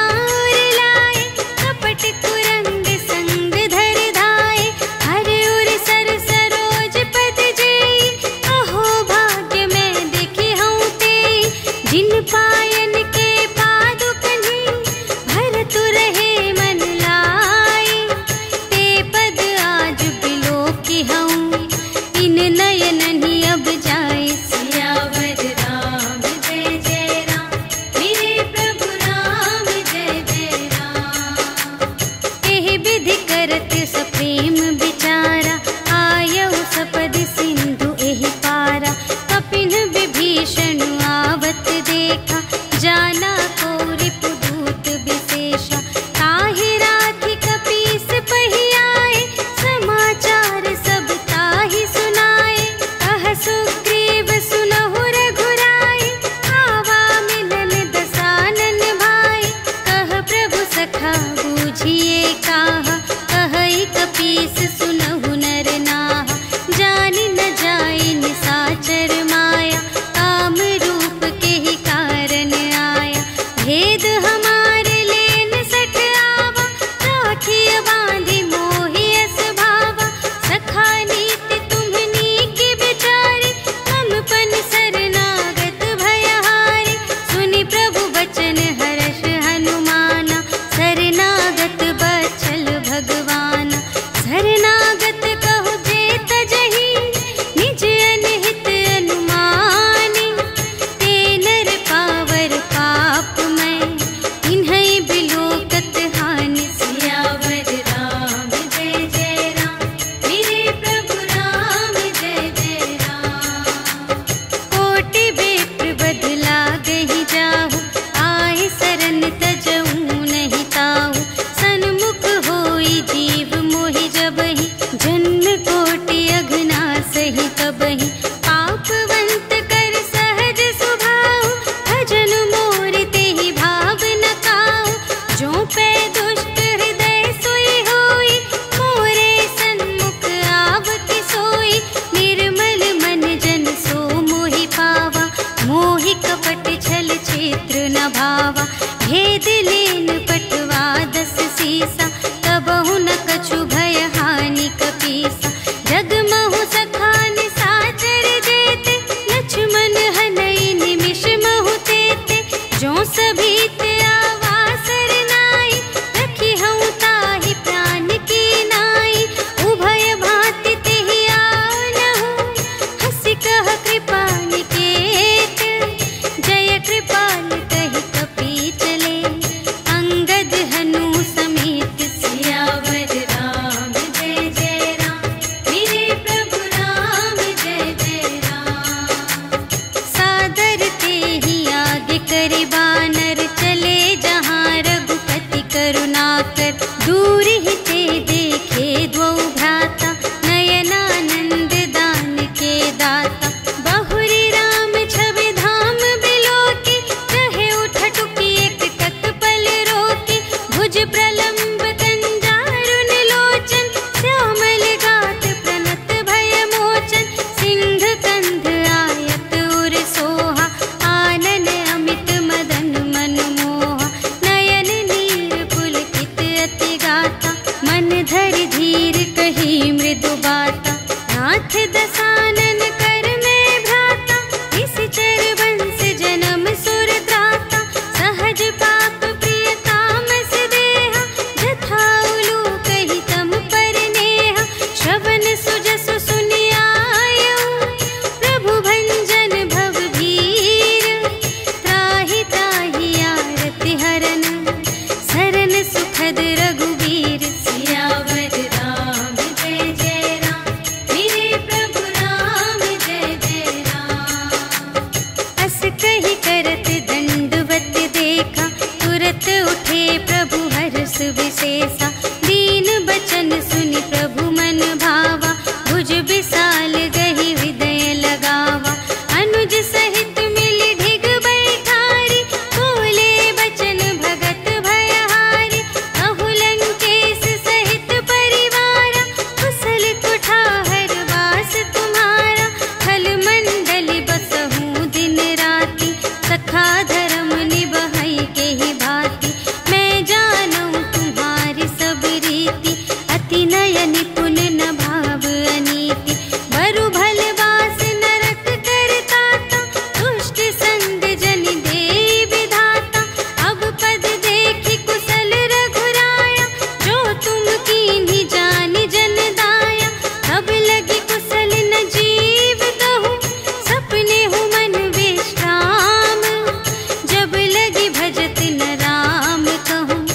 पावा। भेद लेन पटवा 10 सीसा, तबहु न कछु भय हानि कपीसा। जगमहु सखान साचर जेते, लक्ष्मण हनई निमिष महु तेते। जो सभीत आवासर नाई, रखी हूँ ताहि प्राण की नाई। उभय भांति तेहि आनहु, हंसि कह कृपा निकेत। जय कृपाल कहि कपी चले, अंगद हनु समेत। सियावर राम जय जय राम, मेरे प्रभु राम जय जय राम। सादर तेहि आगे करि बानर, चले जहाँ रघुपति करुणाकर। दूर ही ते देखे द्वौ भ्राता, नयनानंद दान के दाता। बहुरी राम छवि धाम बिलोके, कहे उठ टुकी एक तत्पल रोके। भुज प्रलंब कंजारुन लोचन, श्यामल गात प्रणत भय मोचन। सिंध कंध आयत उर सोहा, आनन अमित मदन मनमोहा। नयन नीर पुलकित अति गाता, मन धरि धीर कही मृदु बाता। नाथ दसानन कर में भ्राता, निश्चर वंश जन्म सुर त्राता। सहज पाप प्रिय तामस देहा, जथा उलूक ही तम पर नेहा। श्रवण सुजसु सुनियायऊ, प्रभु भंजन भव भीर। त्राहि त्राहि आरति हरन, सरन सुखद रघुवीर। सियावर राम जय जय राम, मेरे प्रभु राम जय जय राम। अस कहि करत दंडवत देखा, तुरत उठे प्रभु हर्ष विशेषा। दीन बचन सुनि प्रभु मन भावा, भुज विशाल गहि हृदय लगावा। अनुज सहित मिलि ढिग बैठारी, बोले बचन भगत भयहारी। कहु लंकेश सहित परिवारा, कुशल कुठार वास तुम्हारा। खल मंडली बसहु दिन राति, सखा धर्म निबहै केहि भांति। मैं जानूं तुम्हारी सब रीति, अति नय निपुण न भाव अनीति। बरु भल बास नरक करताता, दुष्ट संग जन दे विधाता। अब पद देखि कुशल रघुराया, जो तुम कीन्ही जानि जन दाया। तब लगी कुशल न जीव कहूँ, सपने हूँ मन विश्राम। जब लगी भजत न राम कहूँ,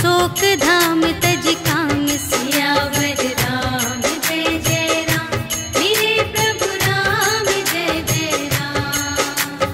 शोक धाम तज काम। सियावर राम जय जय राम, मेरे प्रभु राम जय जय राम।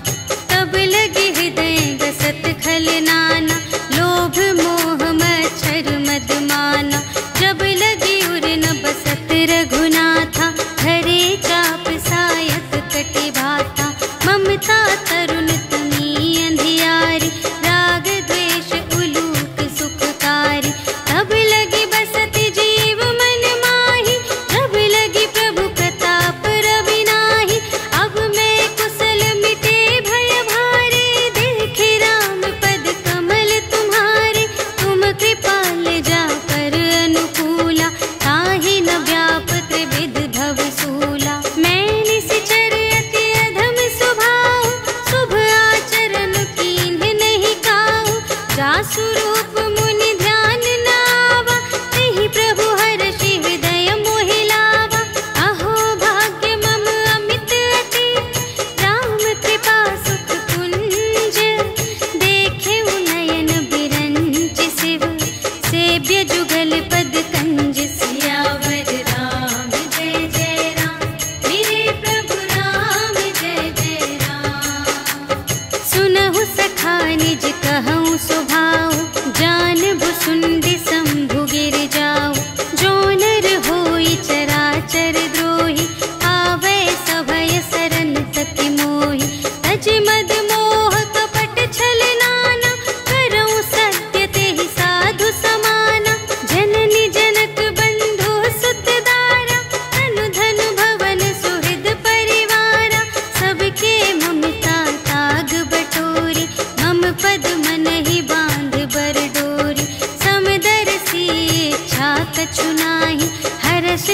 तब लगे हृदय गसत खल नाना, लोभ मोह मच्छर मद माना। जब लगी उर न बसत रघुनाथा, धरे चाप सायक कटि भाता। ममता तरुण तनी अंधियारी, राग द्वेष उलूक सुखकारी। तब लगी बसत जीव मन माही, जब लगी प्रभु प्रताप रवि नाही। अब मैं कुशल मिटे भय भारे, देखे राम पद कमल तुम्हारे। तुम कृपाल जा कर अनुकूला, ताहि न व्याप त्रिविध भव सूला। मैं निश्चर अति अधम स्वभाव, शुभ आचरण कीन्ह नहीं काहू। जासु रूप मुनि ध्यान न आवा, तेहि प्रभु हर्षि हृदय मोहि लावा। अहो भाग्य मम अमित अति, राम कृपा सुख कुंज। देखे नयन बिरंच शिव, सेव्य जुगल पद कंज। सियावर राम जय जय राम, मेरे प्रभु राम जय जय राम। सुनहु सखा निज कहूँ स्वभाव,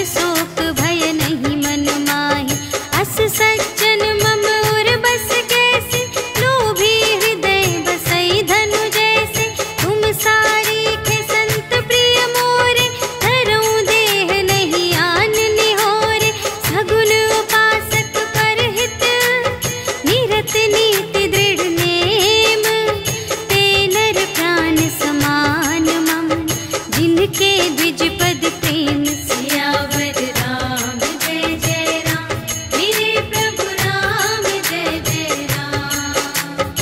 शोक भय नहीं मन माहि। अस सज्जन मम उर बस कैसे, लोभी हृदय बसई धनु जैसे। तुम सारी के संत प्रिय मोरे, धरऊं देह नहीं आन निहोरे। सगुन उपासक पर हित, निरत नीति दृढ़ नेम। ते नर प्राण समान मम, जिनके द्विज पद प्रेम। सियावर राम जय जय राम, मेरे प्रभु राम जय जय राम।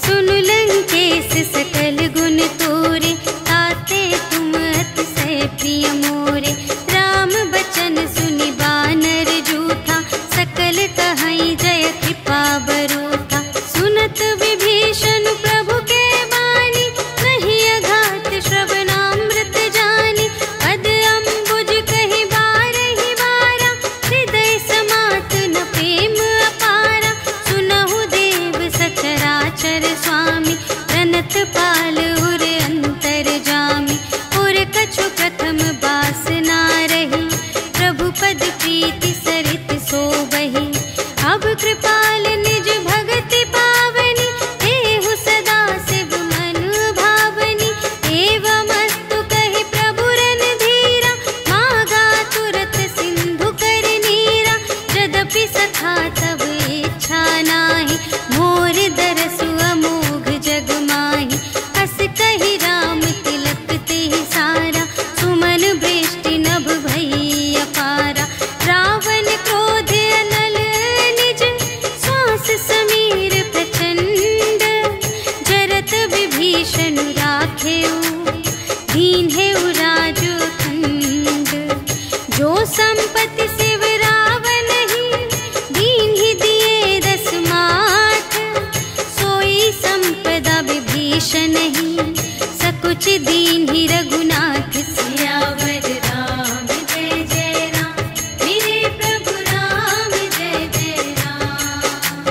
सुन लंकेश सकल गुण तोरे, ताते तुम अतिशय प्रिय मोरे। राम बचन सुनि बानर जूठा, सकल कहई जय कृपा बरूठा। सुनत विभीषण प्रभु के बानी, नहीं अघात श्रवणामृत जानी। पद अम्बुज कहि बारहि बारा, हृदय समात न प्रेम अपारा। सुनहु देव सचराचर स्वामी, प्रणत पाल उर अंतर जामी। उर कछु प्रथम बासना रही, प्रभु पद प्रीति सरित सोबहि। अब कृपाल निज भगति पावनी, देहु सदा शिव मन भावनी। एवमस्तु कहि प्रभु रणधीरा, मागा तुरत सिंधु कर नीरा। यद्यपि सखा तब इच्छा नाही, मोर दरसु अमोघ जग माहि। हस कहि राम तिलक तेहि सारा, सुमन वृष्टि नभ भई अपारा। रावण क्रोध अनल निज, श्वास समीर प्रचंड। जरत विभीषण राखेउ, दीन्हेउ राजु खंड। जो संपत्ति शिव रावण ही, दीन्हि दिए दस माठ। सोई संपदा विभीषण ही, सकुच दीन्हि रघुनाथ। सियावर राम जय जय राम, मेरे प्रभु राम जय जय राम।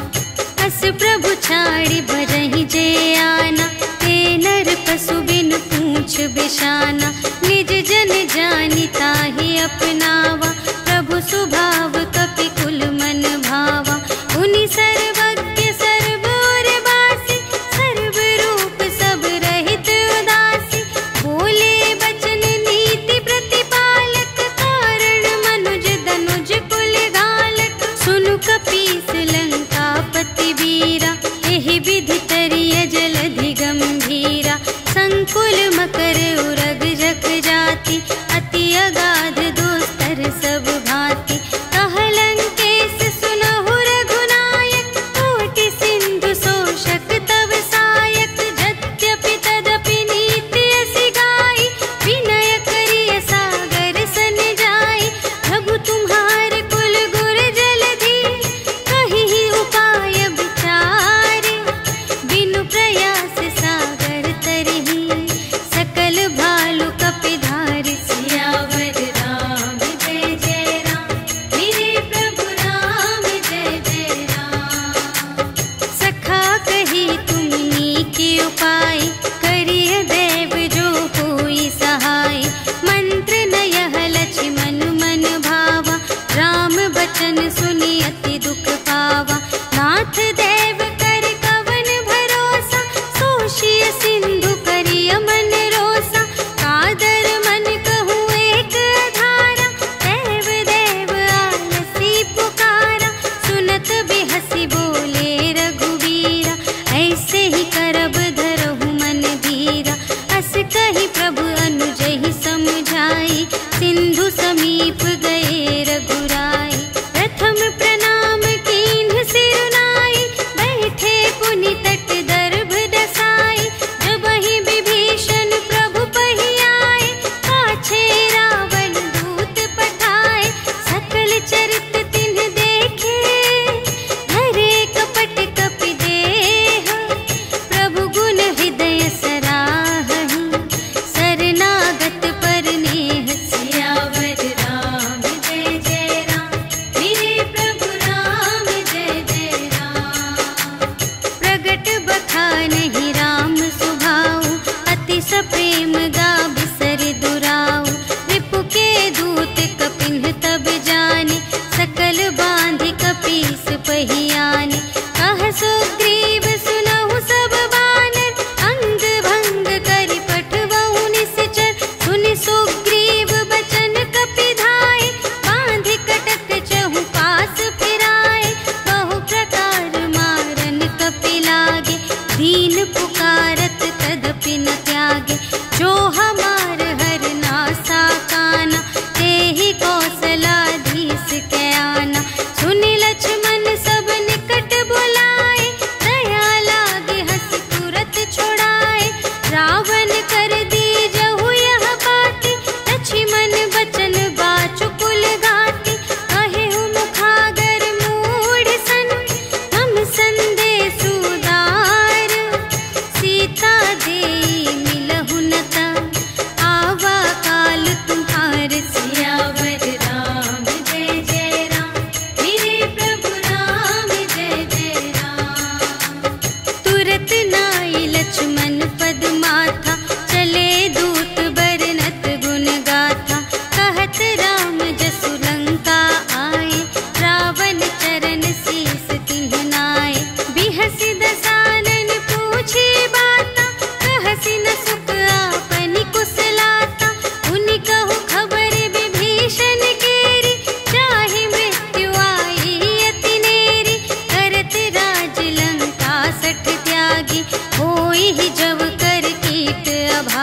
अस प्रभु छाड़ि भरहि जे आना, ते नर पशु बिनु पूछ बिशाना। निज जन जानि ताहि अपनावा, प्रभु सुभाव कपि कुल मन भावा। उनि सर्वज्ञ सर्व और बासी, सर्व रूप सब रहित उदासी। बोले बचन नीति प्रतिपालक, कारण मनुज धनुज कुल घालक। सुनु कपीस लंकापति वीरा, एहि विधि तरिय जलधि गंभीरा। संकुल मकर उरग जग जाति, अति अगाध दोस्तर सब भांति। कह लंकेश सुनहु रघुनायक, कोटि सिंधु शोषक तव सायक। यद्यपि तदपि नीति असि गाई, विनय करिय सागर सन जाई। प्रभु तुम्हार कुल गुर जलधि, कहिहि उपाय विचारे। बिनु प्रयास सागर तरहि, सकल भालु कपिधारि। सियावर राम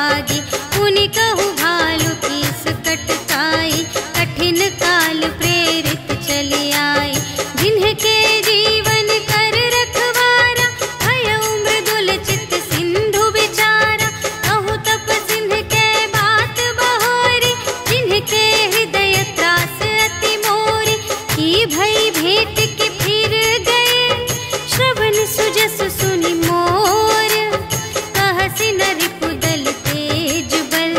भागी। पुनि कहु भालु कीस कटकाई, कठिन काल प्रेरित चली आई। जिन्हके जीवन कर रखवारा, भयउ मृदुल चित्त सिंधु विचारा। कहु तप सिंह के बात बहोरी, जिन्हके हृदय त्रास अति मोरी। की भई भेंट के फिर गए, श्रवण सुजस सुनि मोर। कहसि न रिपुदल तेज बल,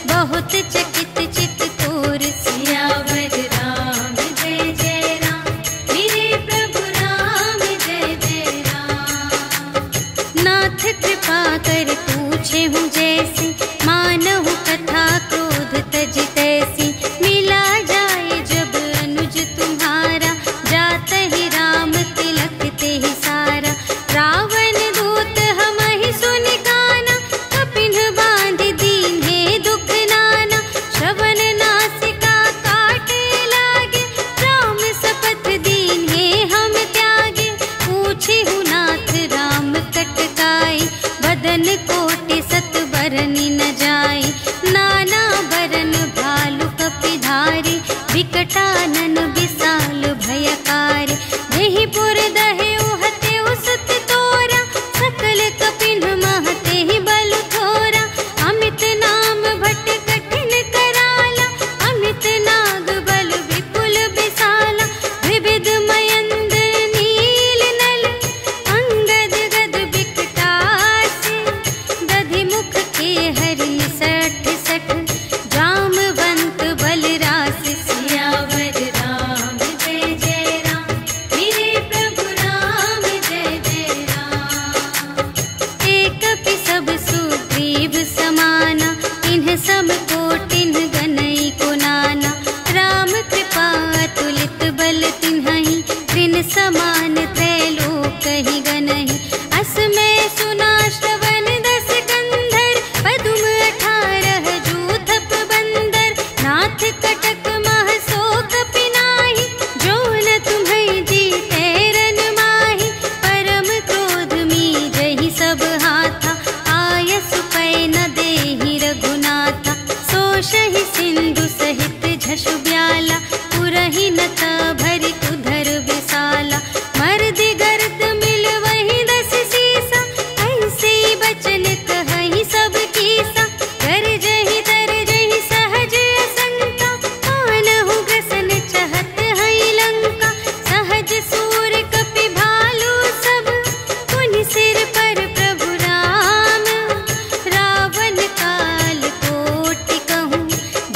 बहुत चकित चित तोर। सियावर राम जय जय राम, मेरे प्रभु राम जय जय राम। नाथ कृपा कर पूछे हूँ जैसी, मानहु कथा क्रोध तज तैसी। मिला जाए जब अनुज तुम्हारा, जात ही राम तिलक ते ही सारा। रावण दूत हमहि सुनि काना, कपिन बांध दीन्हे दुख नाना। श्रवण नासिका काटे लागे, राम शपथ दीन्हे हम त्यागे। पूछिहु नाथ राम कटकाई, बदन कोटि सत बरनि न जाई। नाना बरन भालु कपिधारी, विकटानन विशाल भयकारी। देहि पुर दहेउ हतेउ सुत तोरा, सकल कपिन महते ही बल थोरा। अमित नाम भट कठिन कराला, अमित नाग बल विपुल विशाला। विविध मयंद नील नल, अंगद गद विकटासी। दधि मुख के हरि सठ सठ, जामवंत बलरास। सियावर राम जय जय राम, मेरे प्रभु राम जय जय राम। एक कपि सब सुग्रीव समाना, इन्ह सम कोटिन गनई को नाना। राम कृपा अतुलित बल तिन्हहि, त्रिन समान त्रैलोक ही गनहि। अस में सुना श्रवण दस कंधर, पदुम 18 जूथप बंदर। नाथ कटक मह सो कपि नाही, जो न तुम्है जीते रन माही। परम क्रोध मीजहि सब हाथा, आयसु पै न देहि रघुनाथा। सोषहि सिंधु सहित झषु ब्याला, पुरहि न भरि उधर विशाला। मर्दि गर्द मिल वही 10 सीसा, ऐसे बचन कहहि सब कीसा। गरजहि तरजहि सहज असंका, मानहु ग्रसन चहत हई लंका। सहज सूर कपि भालु सब, पुनि सिर पर प्रभु राम। रावण काल कोटि कहूँ,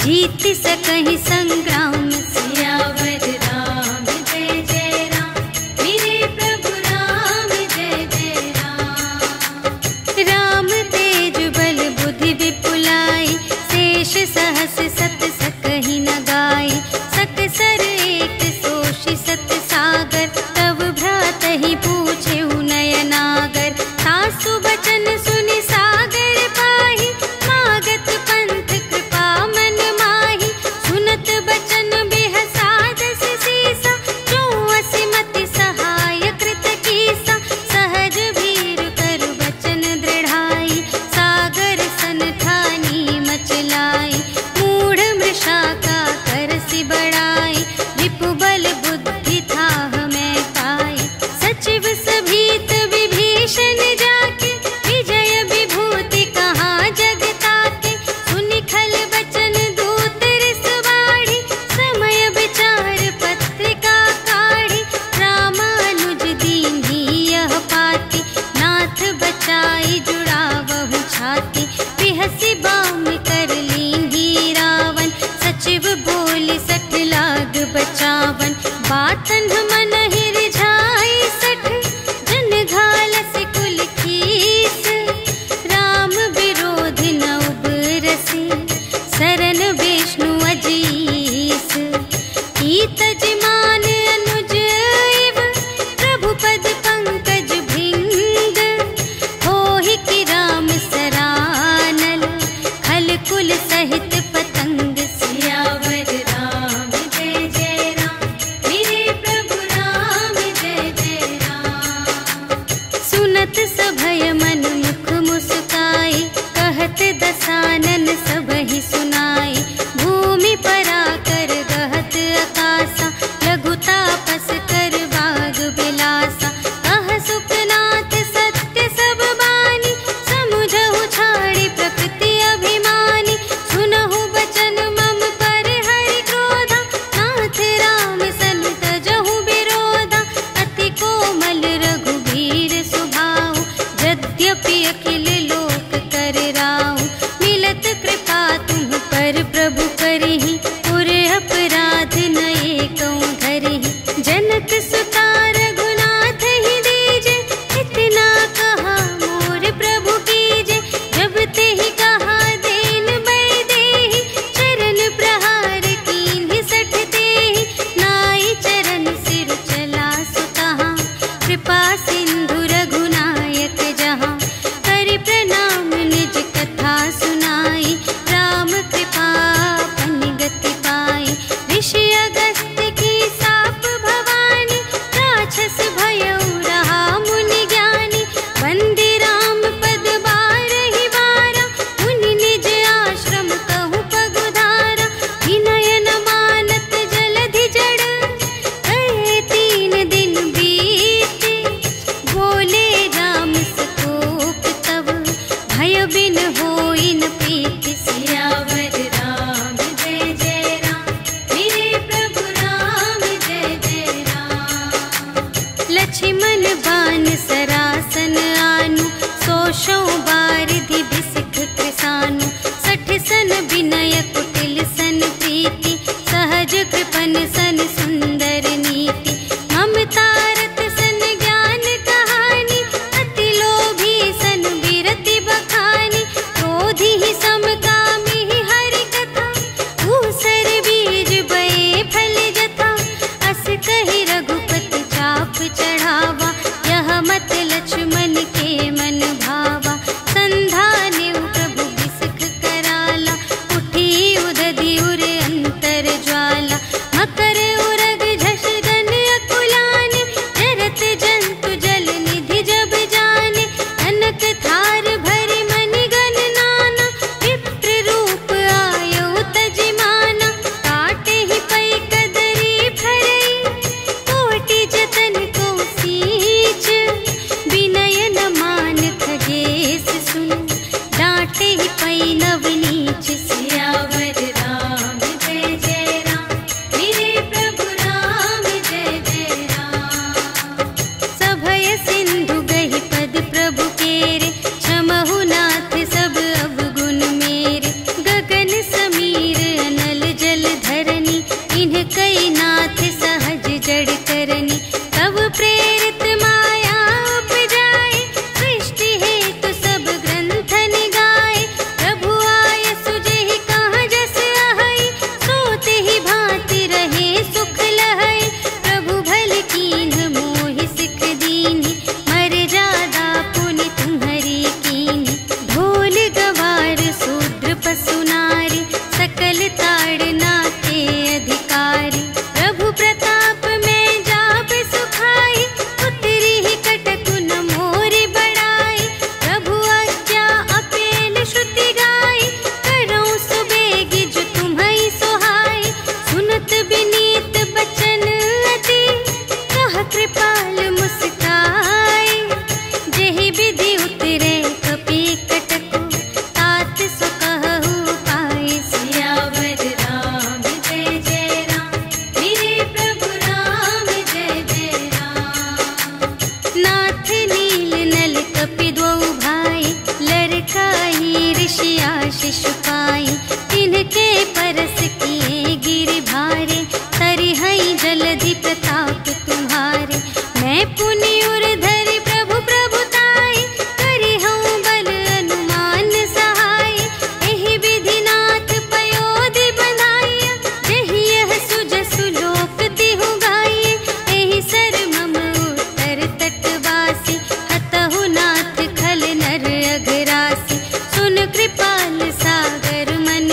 जीत सकहि संग्राम। सियावर राम जय जय राम, मेरे प्रभु राम जय जय राम। राम तेज बल बुद्धि विपुलाई, शेष सहस सत सकहि न गाई। सकसर एक सोषि सत सागर, तब भ्रातहि पूछेहु नयनागर। तासु बचन सुनि सागर पाहि, मागत पंथ कृपा मन माहि। सुनत बचन बिहसा 10 सीसा, जो असिमति सहाय कृत कीसा। सहज भीर कर बचन दृढ़ाई, सागर सन ठानी मचलाई। मूढ़ मृषा का करसि बड़ाई, रिपु बल बुद्धि थाह मैं पाई। सचिव सभीत विभीषण जाके, विजय विभूति कहाँ जग ताके। सुनि खल बचन दूत रिस बाढ़ी, समय विचार पत्रिका काढ़ी। रामानुज दीन्ही यह पाती, नाथ बचाई जुड़ावहु छाती। बिहसि बाम कर लीन्ही रावण, सचिव बोलि 60 लाग बचावन। बातन मन ही रिझाई 60, जन घालसि कुल कीस। राम विरोधि न उबरसि, शरण विष्णु अजीस। ईतज मान अनुज इव, प्रभु पद पंकज भृंग। होहि कि राम सरानल, खल कुल सहित पतंग। सियावर राम जय जय राम, मेरे प्रभु राम दसानन सबहि सुनाई। भूमि पराकर गहत आकासा, लघु तापस कर बाग बिलासा। कह सुखनाथ सत्य सब बानी, समुझहु छाड़ी प्रकृति अभिमानी। सुनहु बचन मम पर हरि क्रोधा, नाथ राम सन तजहु विरोधा। अति कोमल रघुबीर सुभाऊ, यद्यपि अखिल लोक कर राऊ। मिलत कृपा तुम पर प्रभु करहि, पुर अपराध नये कहूँ धरहि। जनक सुता रघुनाथ ही दीजे, इतना कहा मोर प्रभु कीजे। जब तेहि कहा देन बै देहि, चरण प्रहार कीन्हि सठ तेहि। नाई चरण सिर चला सुतहाँ, कृपा सिंधु रघुनायक जहाँ। करि प्रणाम निज कथा सुनाई, राम कृपा पन गति पाई। ऋषि अगस्त्य की साप भवानी, राक्षस भयउ रहा मुनि ज्ञानी। वंदे राम पद बारहि बारा, मुनि निज आश्रम कहूँ पगुधारा। विनय न मानत जलधि जड़, गए 3 दिन बीते। बोले राम सकोप तब, भय बिन होई न प्रीति। सियावर राम जय जय राम, मेरे प्रभु राम जय जय राम। लक्ष्मण बान सरासन आनु, सोशौ बारिधि बिसिख कृसानु। 60 सन विनय कुटिल सन प्रीति, सहज कृपन सन सुंदर नीति। ममता रत सन ज्ञान कहानी, अति लोभी सन विरति बखानी। क्रोधी ही समकामी हरि कथा, ऊसर बीज बये फल जथा। अस कहि रघुपति चाप चढ़ावा, यह मत लक्ष्मण के मन भावा। संधानेउ प्रभु बिसख कराला, उठी उदधि उर अंतर ज्वाला। मकर उरग झष गन अकुलाने, जरत जंतु जल निधि जब जाने। कनक थार भरि मनि गण नाना, विप्र रूप आयउ तजिमाना। काटे ही पै कदरी फरई, कोटि जतन को सींच। विनय न मान खगेस सुन, डांटे ही पै नव नीच। सियावर राम जय जय राम, मेरे प्रभु राम जय जय राम। सभय सिंधु गहि पद प्रभु केरे, क्षमहु नाथ सब अवगुण मेरे। गगन समीर अनल जल धरनी, इन्ह कई नाथ सहज जड़ करनी। तब प्रेरित माया उपजाए, सृष्टि हेतु सब ग्रंथन गाए। प्रभु आय सुजेहि कहाँ जस अहै, सोते ही भांति रहे सुख लहै। प्रभु भल कीन्ह मोहि सिख दीन्हि, मर जादा पुनि तुम्हरी कीन्हि। ढोल गवार शूद्र पशु नारी, सकल ताड़ना के अधिकारी। प्रभु प्रताप में जाप सुखाई, उतरी ही कटकु न मोरि बड़ाई। प्रभु आज्ञा अपेल श्रुति गाई, करऊँ सुबेगी जो तुम्है सोहाई। सुनत विनीत बचन अति, कह कृपाल मुस्काई। जेहि विधि उतरे कपि कटकु, तात सो कहु पाई। सियावर राम जय जय राम, मेरे प्रभु राम जय जय राम। नाथ नील नल कपि द्वौ भाई, लरकाई ऋषि आशीष पाई। तिनके परस किए गिरि भारे, तरिहै जलधि प्रताप तुम्हारे। मैं पुनि उर धरि प्रभु प्रभुताई, करिहउँ बल अनुमान सहाय। एहि विधि नाथ पयोधि बंधाइया, जेहि यह सुजसु लोक तिहु गाइए। एहि सर मम उत्तर तटवासी, हतहु नाथ खल नर अघरासी। सुन कृपाल सागर मन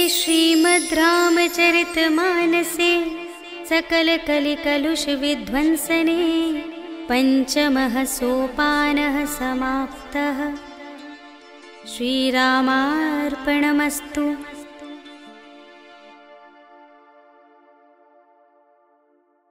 श्रीमद् रामचरितमानसे सकलकलिकलुषविध्वंसने पञ्चमः सोपानः समाप्तः। श्रीरामार्पणमस्तु।